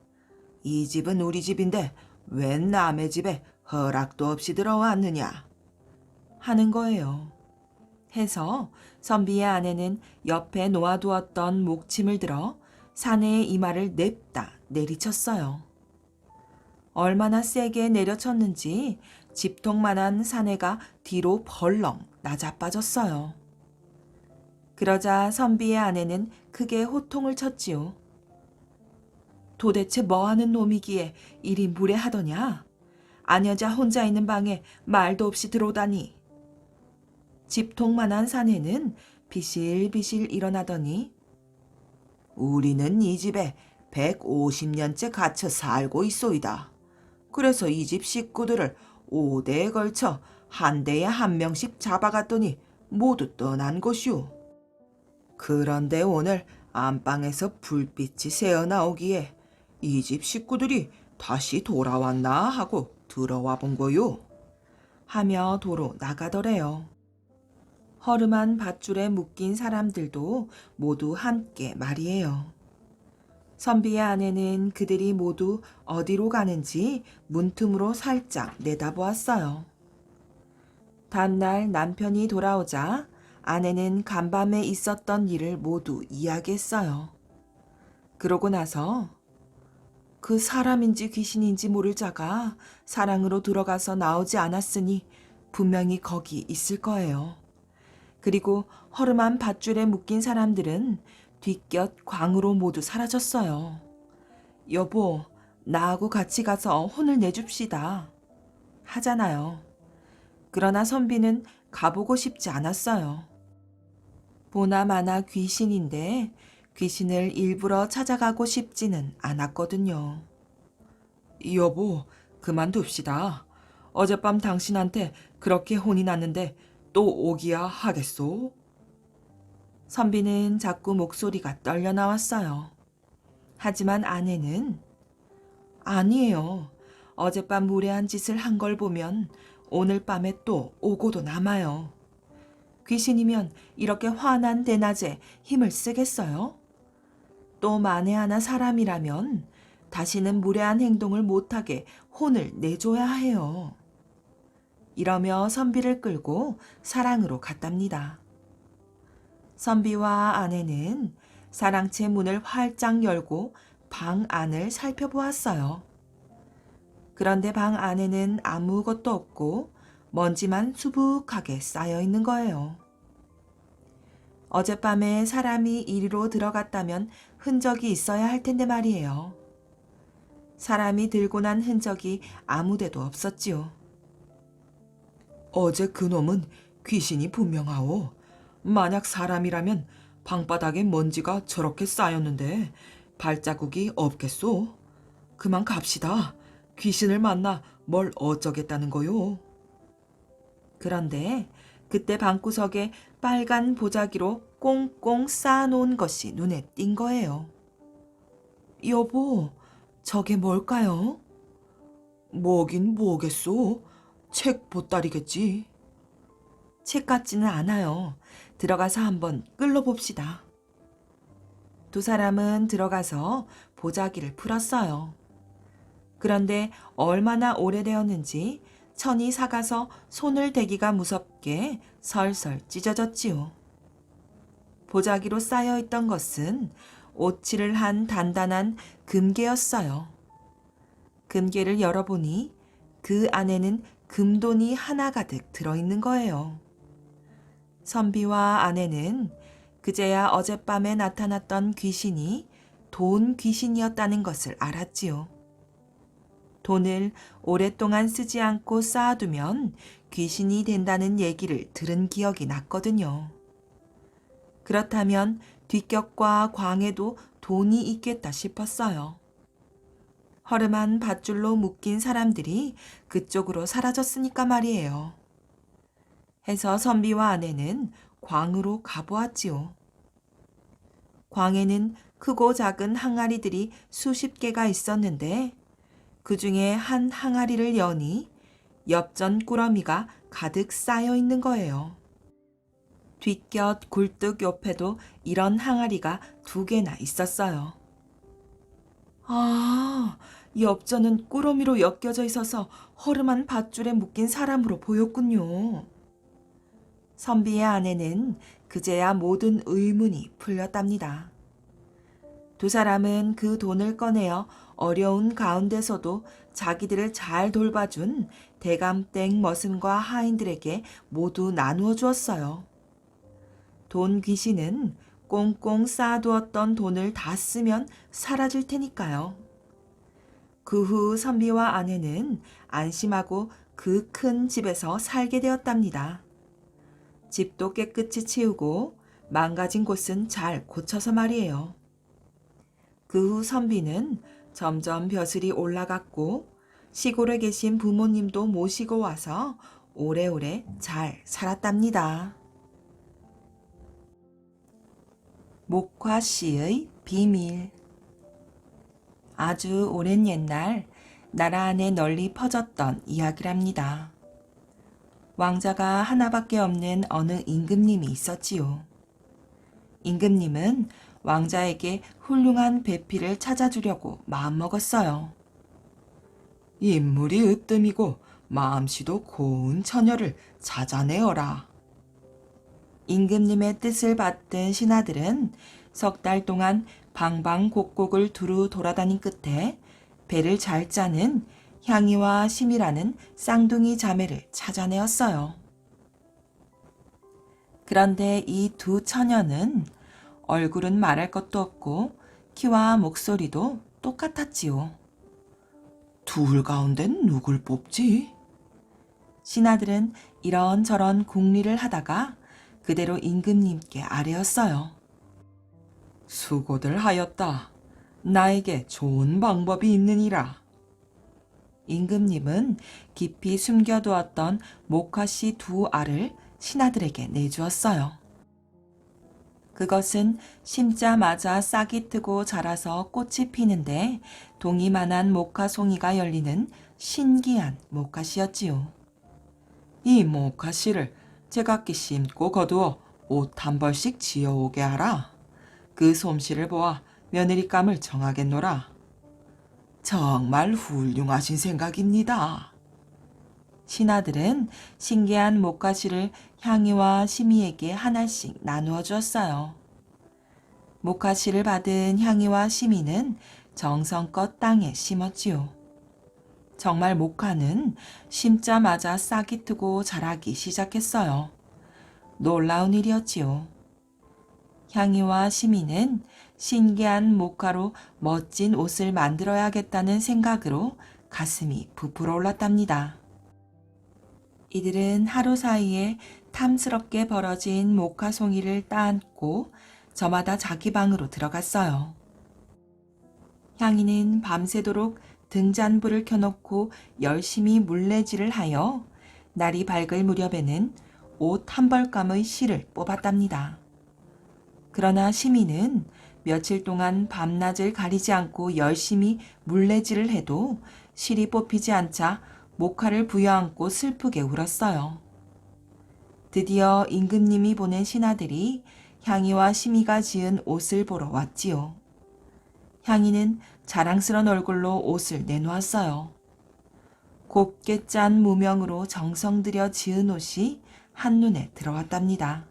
이 집은 우리 집인데 웬 남의 집에 허락도 없이 들어왔느냐? 하는 거예요. 해서 선비의 아내는 옆에 놓아두었던 목침을 들어 사내의 이마를 냅다 내리쳤어요. 얼마나 세게 내려쳤는지 집통만한 사내가 뒤로 벌렁 나자빠졌어요. 그러자 선비의 아내는 크게 호통을 쳤지요. 도대체 뭐하는 놈이기에 이리 무례하더냐? 아녀자 혼자 있는 방에 말도 없이 들어오다니. 집통만한 사내는 비실비실 일어나더니 우리는 이 집에 150년째 갇혀 살고 있소이다. 그래서 이 집 식구들을 5대에 걸쳐 한 대에 한 명씩 잡아갔더니 모두 떠난 것이오. 그런데 오늘 안방에서 불빛이 새어나오기에 이 집 식구들이 다시 돌아왔나 하고 들어와 본 거요. 하며 도로 나가더래요. 허름한 밧줄에 묶인 사람들도 모두 함께 말이에요. 선비의 아내는 그들이 모두 어디로 가는지 문틈으로 살짝 내다보았어요. 다음날 남편이 돌아오자 아내는 간밤에 있었던 일을 모두 이야기했어요. 그러고 나서 그 사람인지 귀신인지 모를 자가 사랑으로 들어가서 나오지 않았으니 분명히 거기 있을 거예요. 그리고 허름한 밧줄에 묶인 사람들은 뒷곁 광으로 모두 사라졌어요. 여보, 나하고 같이 가서 혼을 내줍시다. 하잖아요. 그러나 선비는 가보고 싶지 않았어요. 보나마나 귀신인데 귀신을 일부러 찾아가고 싶지는 않았거든요. 여보, 그만둡시다. 어젯밤 당신한테 그렇게 혼이 났는데 또 오기야 하겠소? 선비는 자꾸 목소리가 떨려 나왔어요. 하지만 아내는 아니에요. 어젯밤 무례한 짓을 한 걸 보면 오늘 밤에 또 오고도 남아요. 귀신이면 이렇게 환한 대낮에 힘을 쓰겠어요? 또 만에 하나 사람이라면 다시는 무례한 행동을 못하게 혼을 내줘야 해요. 이러며 선비를 끌고 사랑으로 갔답니다. 선비와 아내는 사랑채 문을 활짝 열고 방 안을 살펴보았어요. 그런데 방 안에는 아무것도 없고 먼지만 수북하게 쌓여 있는 거예요. 어젯밤에 사람이 이리로 들어갔다면 흔적이 있어야 할 텐데 말이에요. 사람이 들고 난 흔적이 아무데도 없었지요. 어제 그놈은 귀신이 분명하오. 만약 사람이라면 방바닥에 먼지가 저렇게 쌓였는데 발자국이 없겠소? 그만 갑시다. 귀신을 만나 뭘 어쩌겠다는 거요. 그런데 그때 방구석에 빨간 보자기로 꽁꽁 쌓아놓은 것이 눈에 띈 거예요. 여보, 저게 뭘까요? 뭐긴 뭐겠소? 책 보따리겠지. 책 같지는 않아요. 들어가서 한번 끌러봅시다. 두 사람은 들어가서 보자기를 풀었어요. 그런데 얼마나 오래되었는지 천이 삭아서 손을 대기가 무섭게 설설 찢어졌지요. 보자기로 쌓여있던 것은 오칠을 한 단단한 금괴였어요. 금괴를 열어보니 그 안에는 금돈이 하나 가득 들어있는 거예요. 선비와 아내는 그제야 어젯밤에 나타났던 귀신이 돈 귀신이었다는 것을 알았지요. 돈을 오랫동안 쓰지 않고 쌓아두면 귀신이 된다는 얘기를 들은 기억이 났거든요. 그렇다면 뒷격과 광에도 돈이 있겠다 싶었어요. 허름한 밧줄로 묶인 사람들이 그쪽으로 사라졌으니까 말이에요. 해서 선비와 아내는 광으로 가보았지요. 광에는 크고 작은 항아리들이 수십 개가 있었는데 그 중에 한 항아리를 여니 엽전 꾸러미가 가득 쌓여 있는 거예요. 뒷곁 굴뚝 옆에도 이런 항아리가 2개나 있었어요. 아, 엽전은 꾸러미로 엮여져 있어서 허름한 밧줄에 묶인 사람으로 보였군요. 선비의 아내는 그제야 모든 의문이 풀렸답니다. 2 사람은 그 돈을 꺼내어 어려운 가운데서도 자기들을 잘 돌봐준 대감땡 머슴과 하인들에게 모두 나누어 주었어요. 돈 귀신은 꽁꽁 쌓아두었던 돈을 다 쓰면 사라질 테니까요. 그 후 선비와 아내는 안심하고 그 큰 집에서 살게 되었답니다. 집도 깨끗이 치우고 망가진 곳은 잘 고쳐서 말이에요. 그 후 선비는 점점 벼슬이 올라갔고 시골에 계신 부모님도 모시고 와서 오래오래 잘 살았답니다. 목화씨의 비밀. 아주 오랜 옛날 나라 안에 널리 퍼졌던 이야기랍니다. 왕자가 하나밖에 없는 어느 임금님이 있었지요. 임금님은 왕자에게 훌륭한 배필을 찾아주려고 마음먹었어요. 인물이 으뜸이고 마음씨도 고운 처녀를 찾아내어라. 임금님의 뜻을 받든 신하들은 3달 동안 방방곡곡을 두루 돌아다닌 끝에 배를 잘 짜는 향이와 심이라는 쌍둥이 자매를 찾아내었어요. 그런데 이 2 처녀는 얼굴은 말할 것도 없고 키와 목소리도 똑같았지요. 둘 가운데는 누굴 뽑지? 신하들은 이런저런 궁리를 하다가 그대로 임금님께 아뢰었어요. 수고들 하였다. 나에게 좋은 방법이 있느니라. 임금님은 깊이 숨겨두었던 목화씨 2 알을 신하들에게 내주었어요. 그것은 심자마자 싹이 트고 자라서 꽃이 피는데 동이만한 목화송이가 열리는 신기한 목화씨였지요. 이 목화씨를 제각기 심고 거두어 옷 한 벌씩 지어오게 하라. 그 솜씨를 보아 며느리감을 정하겠노라. 정말 훌륭하신 생각입니다. 신하들은 신기한 목화씨를 향이와 심이에게 하나씩 나누어 주었어요. 목화씨를 받은 향이와 심이는 정성껏 땅에 심었지요. 정말 목화는 심자마자 싹이 트고 자라기 시작했어요. 놀라운 일이었지요. 향이와 심이는 신기한 목화로 멋진 옷을 만들어야겠다는 생각으로 가슴이 부풀어 올랐답니다. 이들은 하루 사이에 탐스럽게 벌어진 목화송이를 따안고 저마다 자기 방으로 들어갔어요. 향이는 밤새도록 등잔불을 켜놓고 열심히 물레질을 하여 날이 밝을 무렵에는 옷 한 벌감의 실을 뽑았답니다. 그러나 심이는 며칠 동안 밤낮을 가리지 않고 열심히 물레질을 해도 실이 뽑히지 않자 목화를 부여안고 슬프게 울었어요. 드디어 임금님이 보낸 신하들이 향이와 심이가 지은 옷을 보러 왔지요. 향이는 자랑스런 얼굴로 옷을 내놓았어요. 곱게 짠 무명으로 정성 들여 지은 옷이 한눈에 들어왔답니다.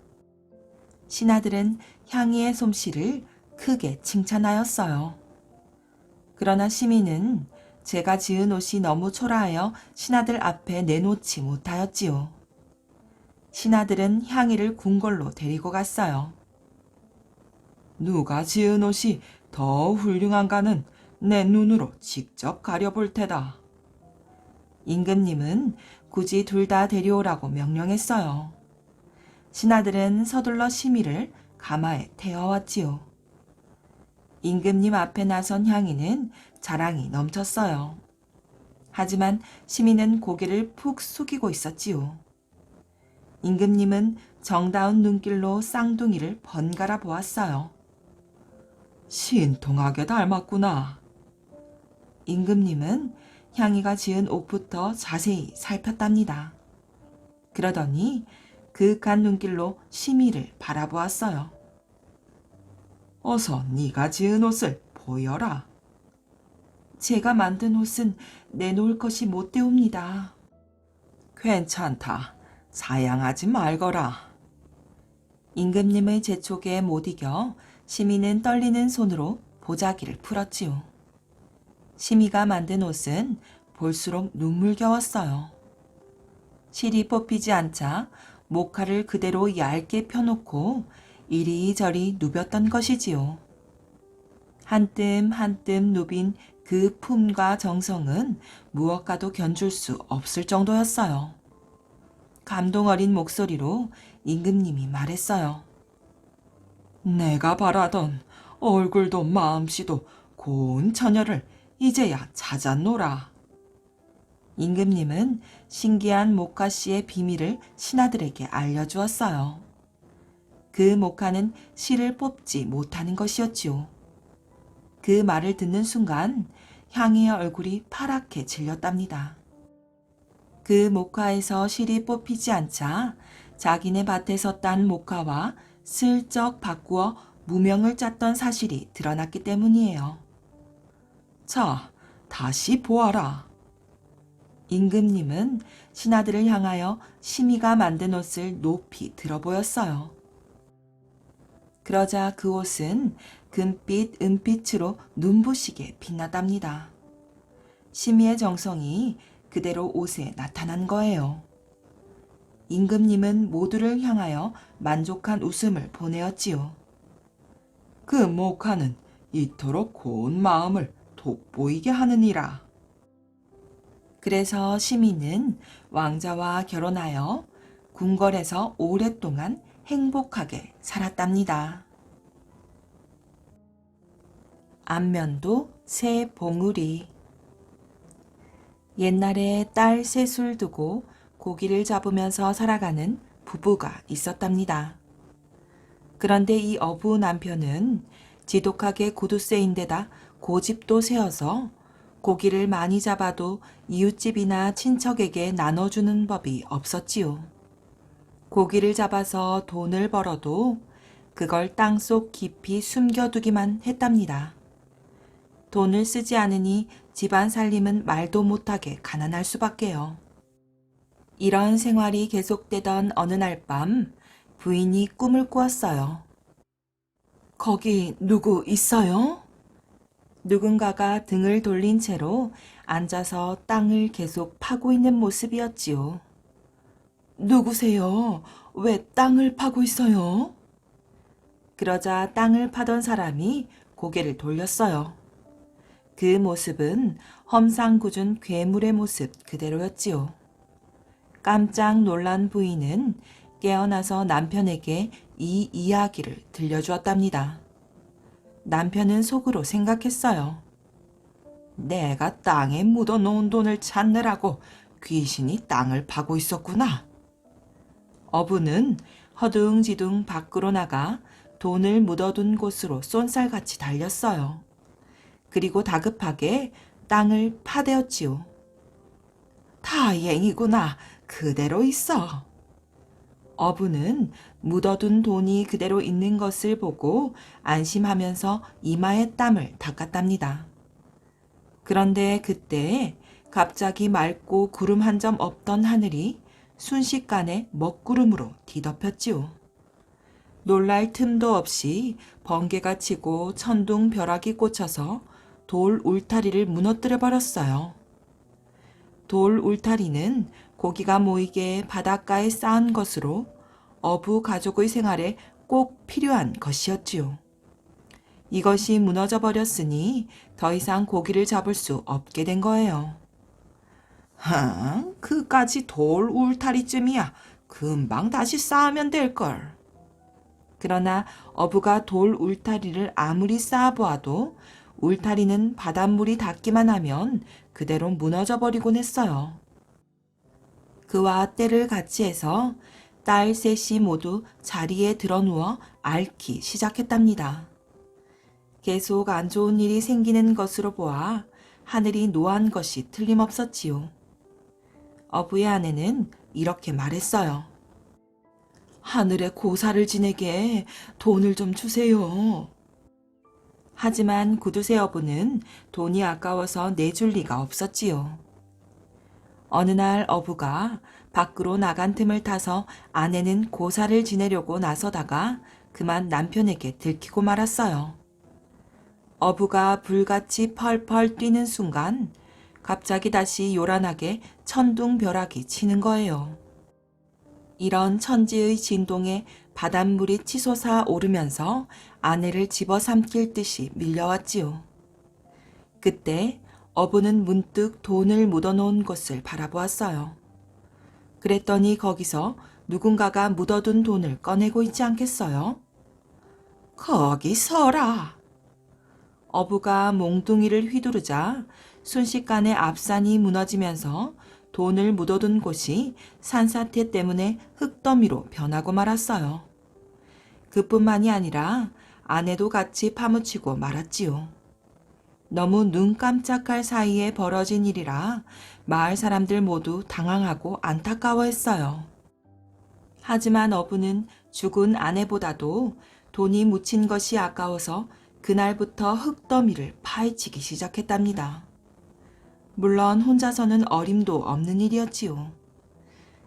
신하들은 향이의 솜씨를 크게 칭찬하였어요. 그러나 심이는 제가 지은 옷이 너무 초라하여 신하들 앞에 내놓지 못하였지요. 신하들은 향이를 궁궐로 데리고 갔어요. 누가 지은 옷이 더 훌륭한가는 내 눈으로 직접 가려볼 테다. 임금님은 굳이 둘 다 데려오라고 명령했어요. 신하들은 서둘러 심이를 가마에 태워왔지요. 임금님 앞에 나선 향이는 자랑이 넘쳤어요. 하지만 심이는 고개를 푹 숙이고 있었지요. 임금님은 정다운 눈길로 쌍둥이를 번갈아 보았어요. 신통하게 닮았구나. 임금님은 향이가 지은 옷부터 자세히 살폈답니다. 그러더니 그윽한 눈길로 심의를 바라보았어요. 어서 네가 지은 옷을 보여라. 제가 만든 옷은 내놓을 것이 못되옵니다. 괜찮다. 사양하지 말거라. 임금님의 재촉에 못 이겨 시미는 떨리는 손으로 보자기를 풀었지요. 시미가 만든 옷은 볼수록 눈물겨웠어요. 실이 뽑히지 않자 모카를 그대로 얇게 펴놓고 이리저리 누볐던 것이지요. 한 뜸 한 뜸 누빈 그 품과 정성은 무엇과도 견줄 수 없을 정도였어요. 감동 어린 목소리로 임금님이 말했어요. 내가 바라던 얼굴도 마음씨도 고운 처녀를 이제야 찾았노라. 임금님은 신기한 모카씨의 비밀을 신하들에게 알려주었어요. 그 모카는 실을 뽑지 못하는 것이었지요. 그 말을 듣는 순간 향이의 얼굴이 파랗게 질렸답니다. 그 모카에서 실이 뽑히지 않자 자기네 밭에서 딴 모카와 슬쩍 바꾸어 무명을 짰던 사실이 드러났기 때문이에요. 자, 다시 보아라. 임금님은 신하들을 향하여 심의가 만든 옷을 높이 들어 보였어요. 그러자 그 옷은 금빛, 은빛으로 눈부시게 빛나답니다. 심의의 정성이 그대로 옷에 나타난 거예요. 임금님은 모두를 향하여 만족한 웃음을 보내었지요. 그 모카는 이토록 고운 마음을 돋보이게 하느니라. 그래서 시민은 왕자와 결혼하여 궁궐에서 오랫동안 행복하게 살았답니다. 안면도 새 봉우리. 옛날에 딸 셋을 두고 고기를 잡으면서 살아가는 부부가 있었답니다. 그런데 이 어부 남편은 지독하게 고두쇠인데다 고집도 세어서 고기를 많이 잡아도 이웃집이나 친척에게 나눠주는 법이 없었지요. 고기를 잡아서 돈을 벌어도 그걸 땅속 깊이 숨겨두기만 했답니다. 돈을 쓰지 않으니 집안 살림은 말도 못하게 가난할 수밖에요. 이런 생활이 계속되던 어느 날 밤 부인이 꿈을 꾸었어요. 거기 누구 있어요? 누군가가 등을 돌린 채로 앉아서 땅을 계속 파고 있는 모습이었지요. 누구세요? 왜 땅을 파고 있어요? 그러자 땅을 파던 사람이 고개를 돌렸어요. 그 모습은 험상궂은 괴물의 모습 그대로였지요. 깜짝 놀란 부인은 깨어나서 남편에게 이 이야기를 들려주었답니다. 남편은 속으로 생각했어요. 내가 땅에 묻어놓은 돈을 찾느라고 귀신이 땅을 파고 있었구나. 어부는 허둥지둥 밖으로 나가 돈을 묻어둔 곳으로 쏜살같이 달렸어요. 그리고 다급하게 땅을 파대었지요. 다행이구나. 그대로 있어. 어부는 묻어둔 돈이 그대로 있는 것을 보고 안심하면서 이마에 땀을 닦았답니다. 그런데 그때 갑자기 맑고 구름 한 점 없던 하늘이 순식간에 먹구름으로 뒤덮였지요. 놀랄 틈도 없이 번개가 치고 천둥벼락이 꽂혀서 돌 울타리를 무너뜨려 버렸어요. 돌 울타리는 고기가 모이게 바닷가에 쌓은 것으로 어부 가족의 생활에 꼭 필요한 것이었지요. 이것이 무너져 버렸으니 더 이상 고기를 잡을 수 없게 된 거예요. 그까지 돌 울타리쯤이야. 금방 다시 쌓으면 될걸. 그러나 어부가 돌 울타리를 아무리 쌓아보아도 울타리는 바닷물이 닿기만 하면 그대로 무너져 버리곤 했어요. 그와 때를 같이 해서 딸 셋이 모두 자리에 드러누워 앓기 시작했답니다. 계속 안 좋은 일이 생기는 것으로 보아 하늘이 노한 것이 틀림없었지요. 어부의 아내는 이렇게 말했어요. 하늘에 고사를 지내게 돈을 좀 주세요. 하지만 구두쇠 어부는 돈이 아까워서 내줄 리가 없었지요. 어느 날 어부가 밖으로 나간 틈을 타서 아내는 고사를 지내려고 나서다가 그만 남편에게 들키고 말았어요. 어부가 불같이 펄펄 뛰는 순간 갑자기 다시 요란하게 천둥벼락이 치는 거예요. 이런 천지의 진동에 바닷물이 치솟아 오르면서 아내를 집어삼킬 듯이 밀려왔지요. 그때 어부는 문득 돈을 묻어놓은 곳을 바라보았어요. 그랬더니 거기서 누군가가 묻어둔 돈을 꺼내고 있지 않겠어요? 거기 서라. 어부가 몽둥이를 휘두르자 순식간에 앞산이 무너지면서 돈을 묻어둔 곳이 산사태 때문에 흙더미로 변하고 말았어요. 그뿐만이 아니라 아내도 같이 파묻히고 말았지요. 너무 눈 깜짝할 사이에 벌어진 일이라 마을 사람들 모두 당황하고 안타까워했어요. 하지만 어부는 죽은 아내보다도 돈이 묻힌 것이 아까워서 그날부터 흙더미를 파헤치기 시작했답니다. 물론 혼자서는 어림도 없는 일이었지요.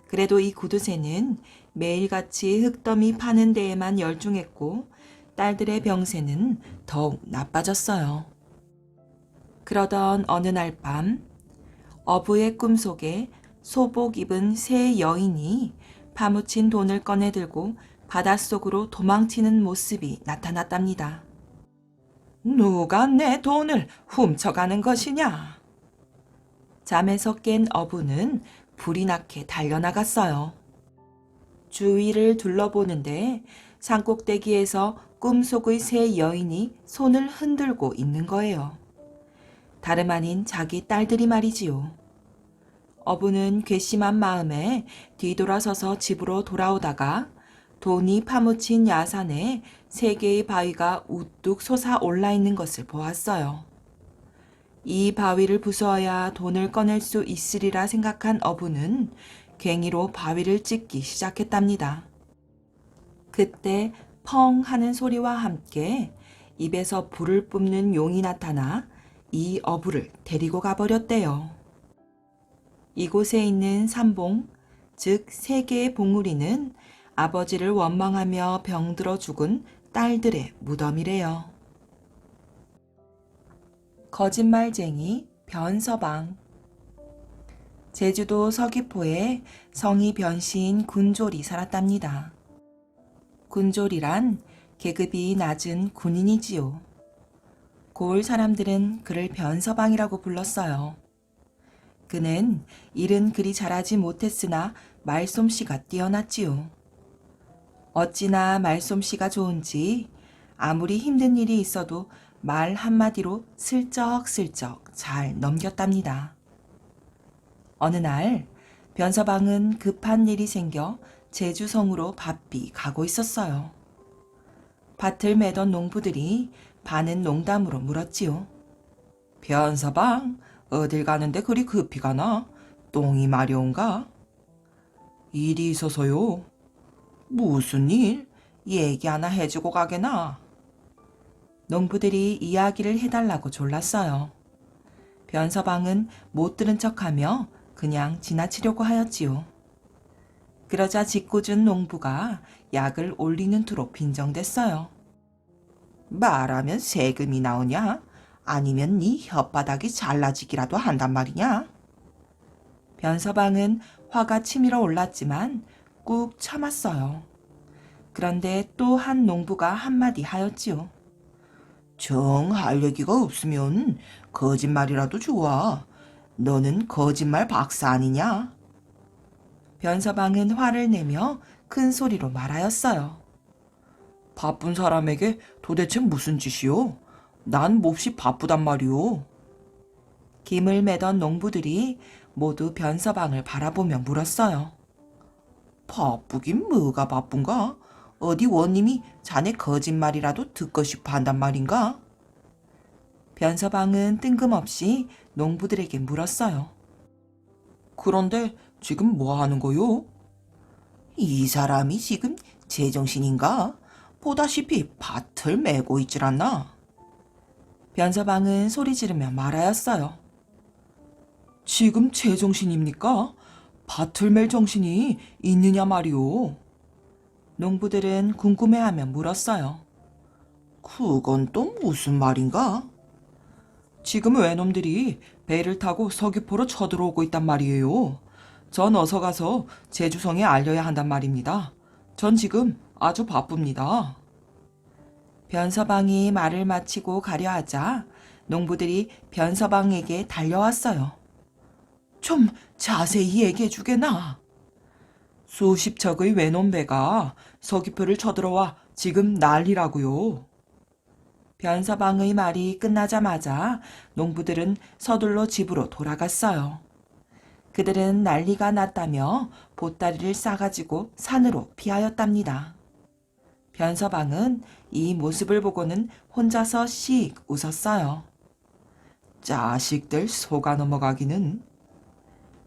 그래도 이 구두쇠는 매일같이 흙더미 파는 데에만 열중했고 딸들의 병세는 더욱 나빠졌어요. 그러던 어느 날 밤 어부의 꿈속에 소복 입은 세 여인이 파묻힌 돈을 꺼내들고 바닷속으로 도망치는 모습이 나타났답니다. 누가 내 돈을 훔쳐가는 것이냐? 잠에서 깬 어부는 불이 나게 달려나갔어요. 주위를 둘러보는데 산꼭대기에서 꿈속의 세 여인이 손을 흔들고 있는 거예요. 다름 아닌 자기 딸들이 말이지요. 어부는 괘씸한 마음에 뒤돌아서서 집으로 돌아오다가 돈이 파묻힌 야산에 세 개의 바위가 우뚝 솟아 올라 있는 것을 보았어요. 이 바위를 부수어야 돈을 꺼낼 수 있으리라 생각한 어부는 괭이로 바위를 찢기 시작했답니다. 그때 펑 하는 소리와 함께 입에서 불을 뿜는 용이 나타나 이 어부를 데리고 가버렸대요. 이곳에 있는 삼봉, 즉 세 개의 봉우리는 아버지를 원망하며 병들어 죽은 딸들의 무덤이래요. 거짓말쟁이 변서방. 제주도 서귀포에 성이 변시인 군졸이 살았답니다. 군졸이란 계급이 낮은 군인이지요. 고을 사람들은 그를 변서방이라고 불렀어요. 그는 일은 그리 잘하지 못했으나 말솜씨가 뛰어났지요. 어찌나 말솜씨가 좋은지 아무리 힘든 일이 있어도 말 한마디로 슬쩍슬쩍 잘 넘겼답니다. 어느 날 변서방은 급한 일이 생겨 제주성으로 바삐 가고 있었어요. 밭을 매던 농부들이 반은 농담으로 물었지요. 변서방, 어딜 가는데 그리 급히 가나? 똥이 마려운가? 일이 있어서요. 무슨 일? 얘기 하나 해주고 가게나. 농부들이 이야기를 해달라고 졸랐어요. 변서방은 못 들은 척하며 그냥 지나치려고 하였지요. 그러자 짓궂은 농부가 약을 올리는 투로 빈정댔어요. 말하면 세금이 나오냐? 아니면 네 혓바닥이 잘라지기라도 한단 말이냐? 변서방은 화가 치밀어 올랐지만 꾹 참았어요. 그런데 또 한 농부가 한마디 하였지요. 정 할 얘기가 없으면 거짓말이라도 좋아. 너는 거짓말 박사 아니냐? 변서방은 화를 내며 큰 소리로 말하였어요. 바쁜 사람에게 도대체 무슨 짓이요? 난 몹시 바쁘단 말이오. 김을 매던 농부들이 모두 변서방을 바라보며 물었어요. 바쁘긴 뭐가 바쁜가? 어디 원님이 자네 거짓말이라도 듣고 싶어 한단 말인가? 변서방은 뜬금없이 농부들에게 물었어요. 그런데 지금 뭐 하는 거요? 이 사람이 지금 제정신인가? 보다시피 밭을 메고 있질 않나? 변서방은 소리 지르며 말하였어요. 지금 제정신입니까? 밭을 멜 정신이 있느냐 말이오. 농부들은 궁금해하며 물었어요. 그건 또 무슨 말인가? 지금 외놈들이 배를 타고 서귀포로 쳐들어오고 있단 말이에요. 전 어서 가서 제주성에 알려야 한단 말입니다. 전 지금 아주 바쁩니다. 변서방이 말을 마치고 가려 하자 농부들이 변서방에게 달려왔어요. 좀 자세히 얘기해 주게나. 수십 척의 외놈 배가 서귀포를 쳐들어와 지금 난리라고요. 변서방의 말이 끝나자마자 농부들은 서둘러 집으로 돌아갔어요. 그들은 난리가 났다며 보따리를 싸가지고 산으로 피하였답니다. 변서방은 이 모습을 보고는 혼자서 씩 웃었어요. 자식들 속아 넘어가기는.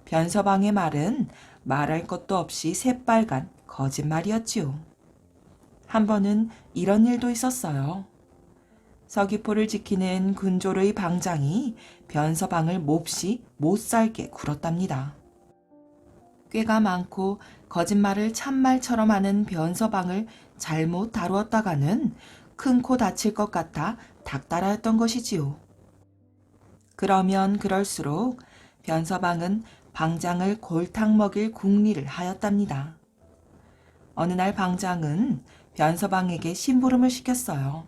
변서방의 말은 말할 것도 없이 새빨간 거짓말이었지요. 한 번은 이런 일도 있었어요. 서귀포를 지키는 군졸의 방장이 변서방을 몹시 못살게 굴었답니다. 꾀가 많고 거짓말을 참말처럼 하는 변서방을 잘못 다루었다가는 큰 코 다칠 것 같아 닥달하였던 것이지요. 그러면 그럴수록 변서방은 방장을 골탕 먹일 궁리를 하였답니다. 어느 날 방장은 변서방에게 심부름을 시켰어요.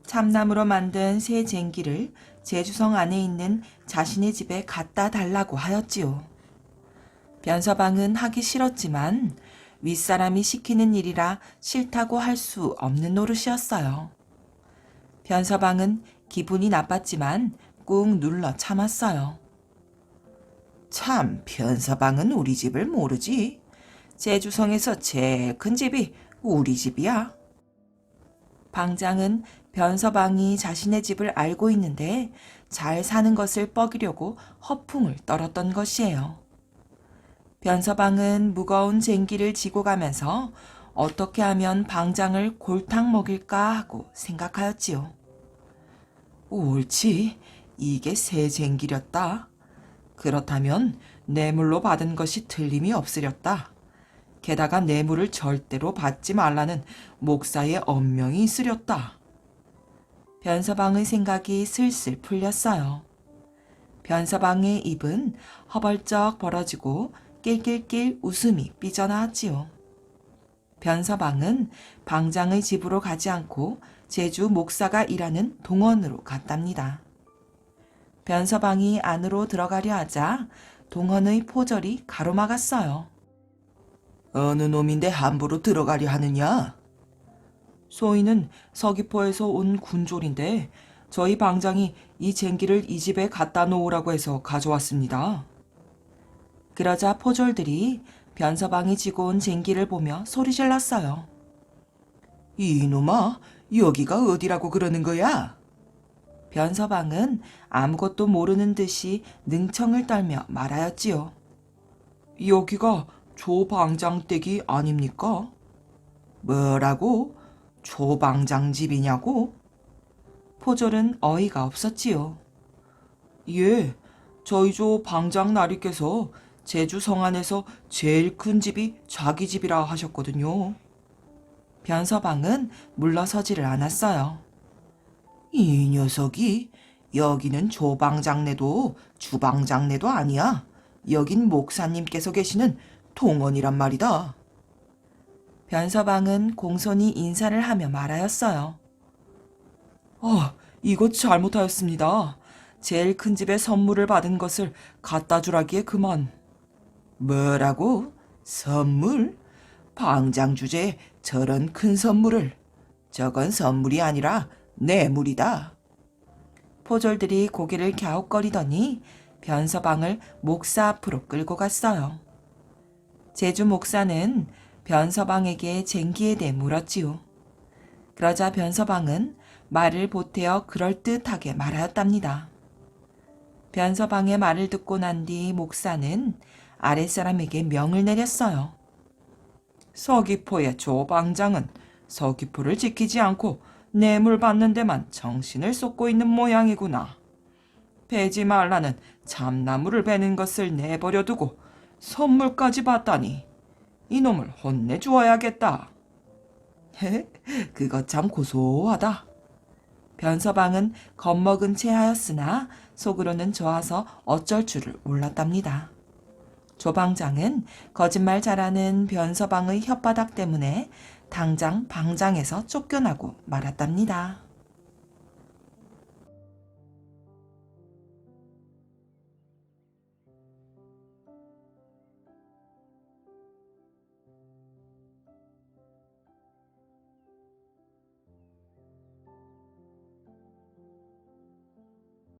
참나무로 만든 새 쟁기를 제주성 안에 있는 자신의 집에 갖다 달라고 하였지요. 변서방은 하기 싫었지만 윗사람이 시키는 일이라 싫다고 할 수 없는 노릇이었어요. 변서방은 기분이 나빴지만 꾹 눌러 참았어요. 참, 변서방은 우리 집을 모르지. 제주성에서 제일 큰 집이 우리 집이야. 방장은 변서방이 자신의 집을 알고 있는데 잘 사는 것을 뻐기려고 허풍을 떨었던 것이에요. 변서방은 무거운 쟁기를 지고 가면서 어떻게 하면 방장을 골탕 먹일까 하고 생각하였지요. 옳지. 이게 새 쟁기렸다. 그렇다면 뇌물로 받은 것이 틀림이 없으렸다. 게다가 뇌물을 절대로 받지 말라는 목사의 엄명이 있으렸다. 변서방의 생각이 슬슬 풀렸어요. 변서방의 입은 허벌쩍 벌어지고 낄낄낄 웃음이 삐져나왔지요. 변서방은 방장의 집으로 가지 않고 제주 목사가 일하는 동원으로 갔답니다. 변서방이 안으로 들어가려 하자 동원의 포절이 가로막았어요. 어느 놈인데 함부로 들어가려 하느냐? 소인은 서귀포에서 온 군졸인데 저희 방장이 이 쟁기를 이 집에 갖다 놓으라고 해서 가져왔습니다. 그러자 포졸들이 변서방이 지고 온 쟁기를 보며 소리질렀어요. 이놈아, 여기가 어디라고 그러는 거야? 변서방은 아무것도 모르는 듯이 능청을 떨며 말하였지요. 여기가 조방장 댁이 아닙니까? 뭐라고? 조방장 집이냐고? 포졸은 어이가 없었지요. 예, 저희 조 방장 나리께서 제주 성안에서 제일 큰 집이 자기 집이라 하셨거든요. 변서방은 물러서지를 않았어요. 이 녀석이 여기는 조방장네도 주방장네도 아니야. 여긴 목사님께서 계시는 동원이란 말이다. 변서방은 공손히 인사를 하며 말하였어요. 이것 잘못하였습니다. 제일 큰 집에 선물을 받은 것을 갖다 주라기에 그만. 뭐라고? 선물? 방장 주제에 저런 큰 선물을. 저건 선물이 아니라 뇌물이다. 포졸들이 고개를 갸웃거리더니 변서방을 목사 앞으로 끌고 갔어요. 제주 목사는 변서방에게 쟁기에 대해 물었지요. 그러자 변서방은 말을 보태어 그럴듯하게 말하였답니다. 변서방의 말을 듣고 난 뒤 목사는 아랫사람에게 명을 내렸어요. 서귀포의 조방장은 서귀포를 지키지 않고 뇌물 받는 데만 정신을 쏟고 있는 모양이구나. 베지 말라는 참나무를 베는 것을 내버려 두고 선물까지 받다니 이놈을 혼내주어야겠다. 그것 참 고소하다. 변서방은 겁먹은 채 하였으나 속으로는 좋아서 어쩔 줄을 몰랐답니다. 조방장은 거짓말 잘하는 변서방의 혓바닥 때문에 당장 방장에서 쫓겨나고 말았답니다.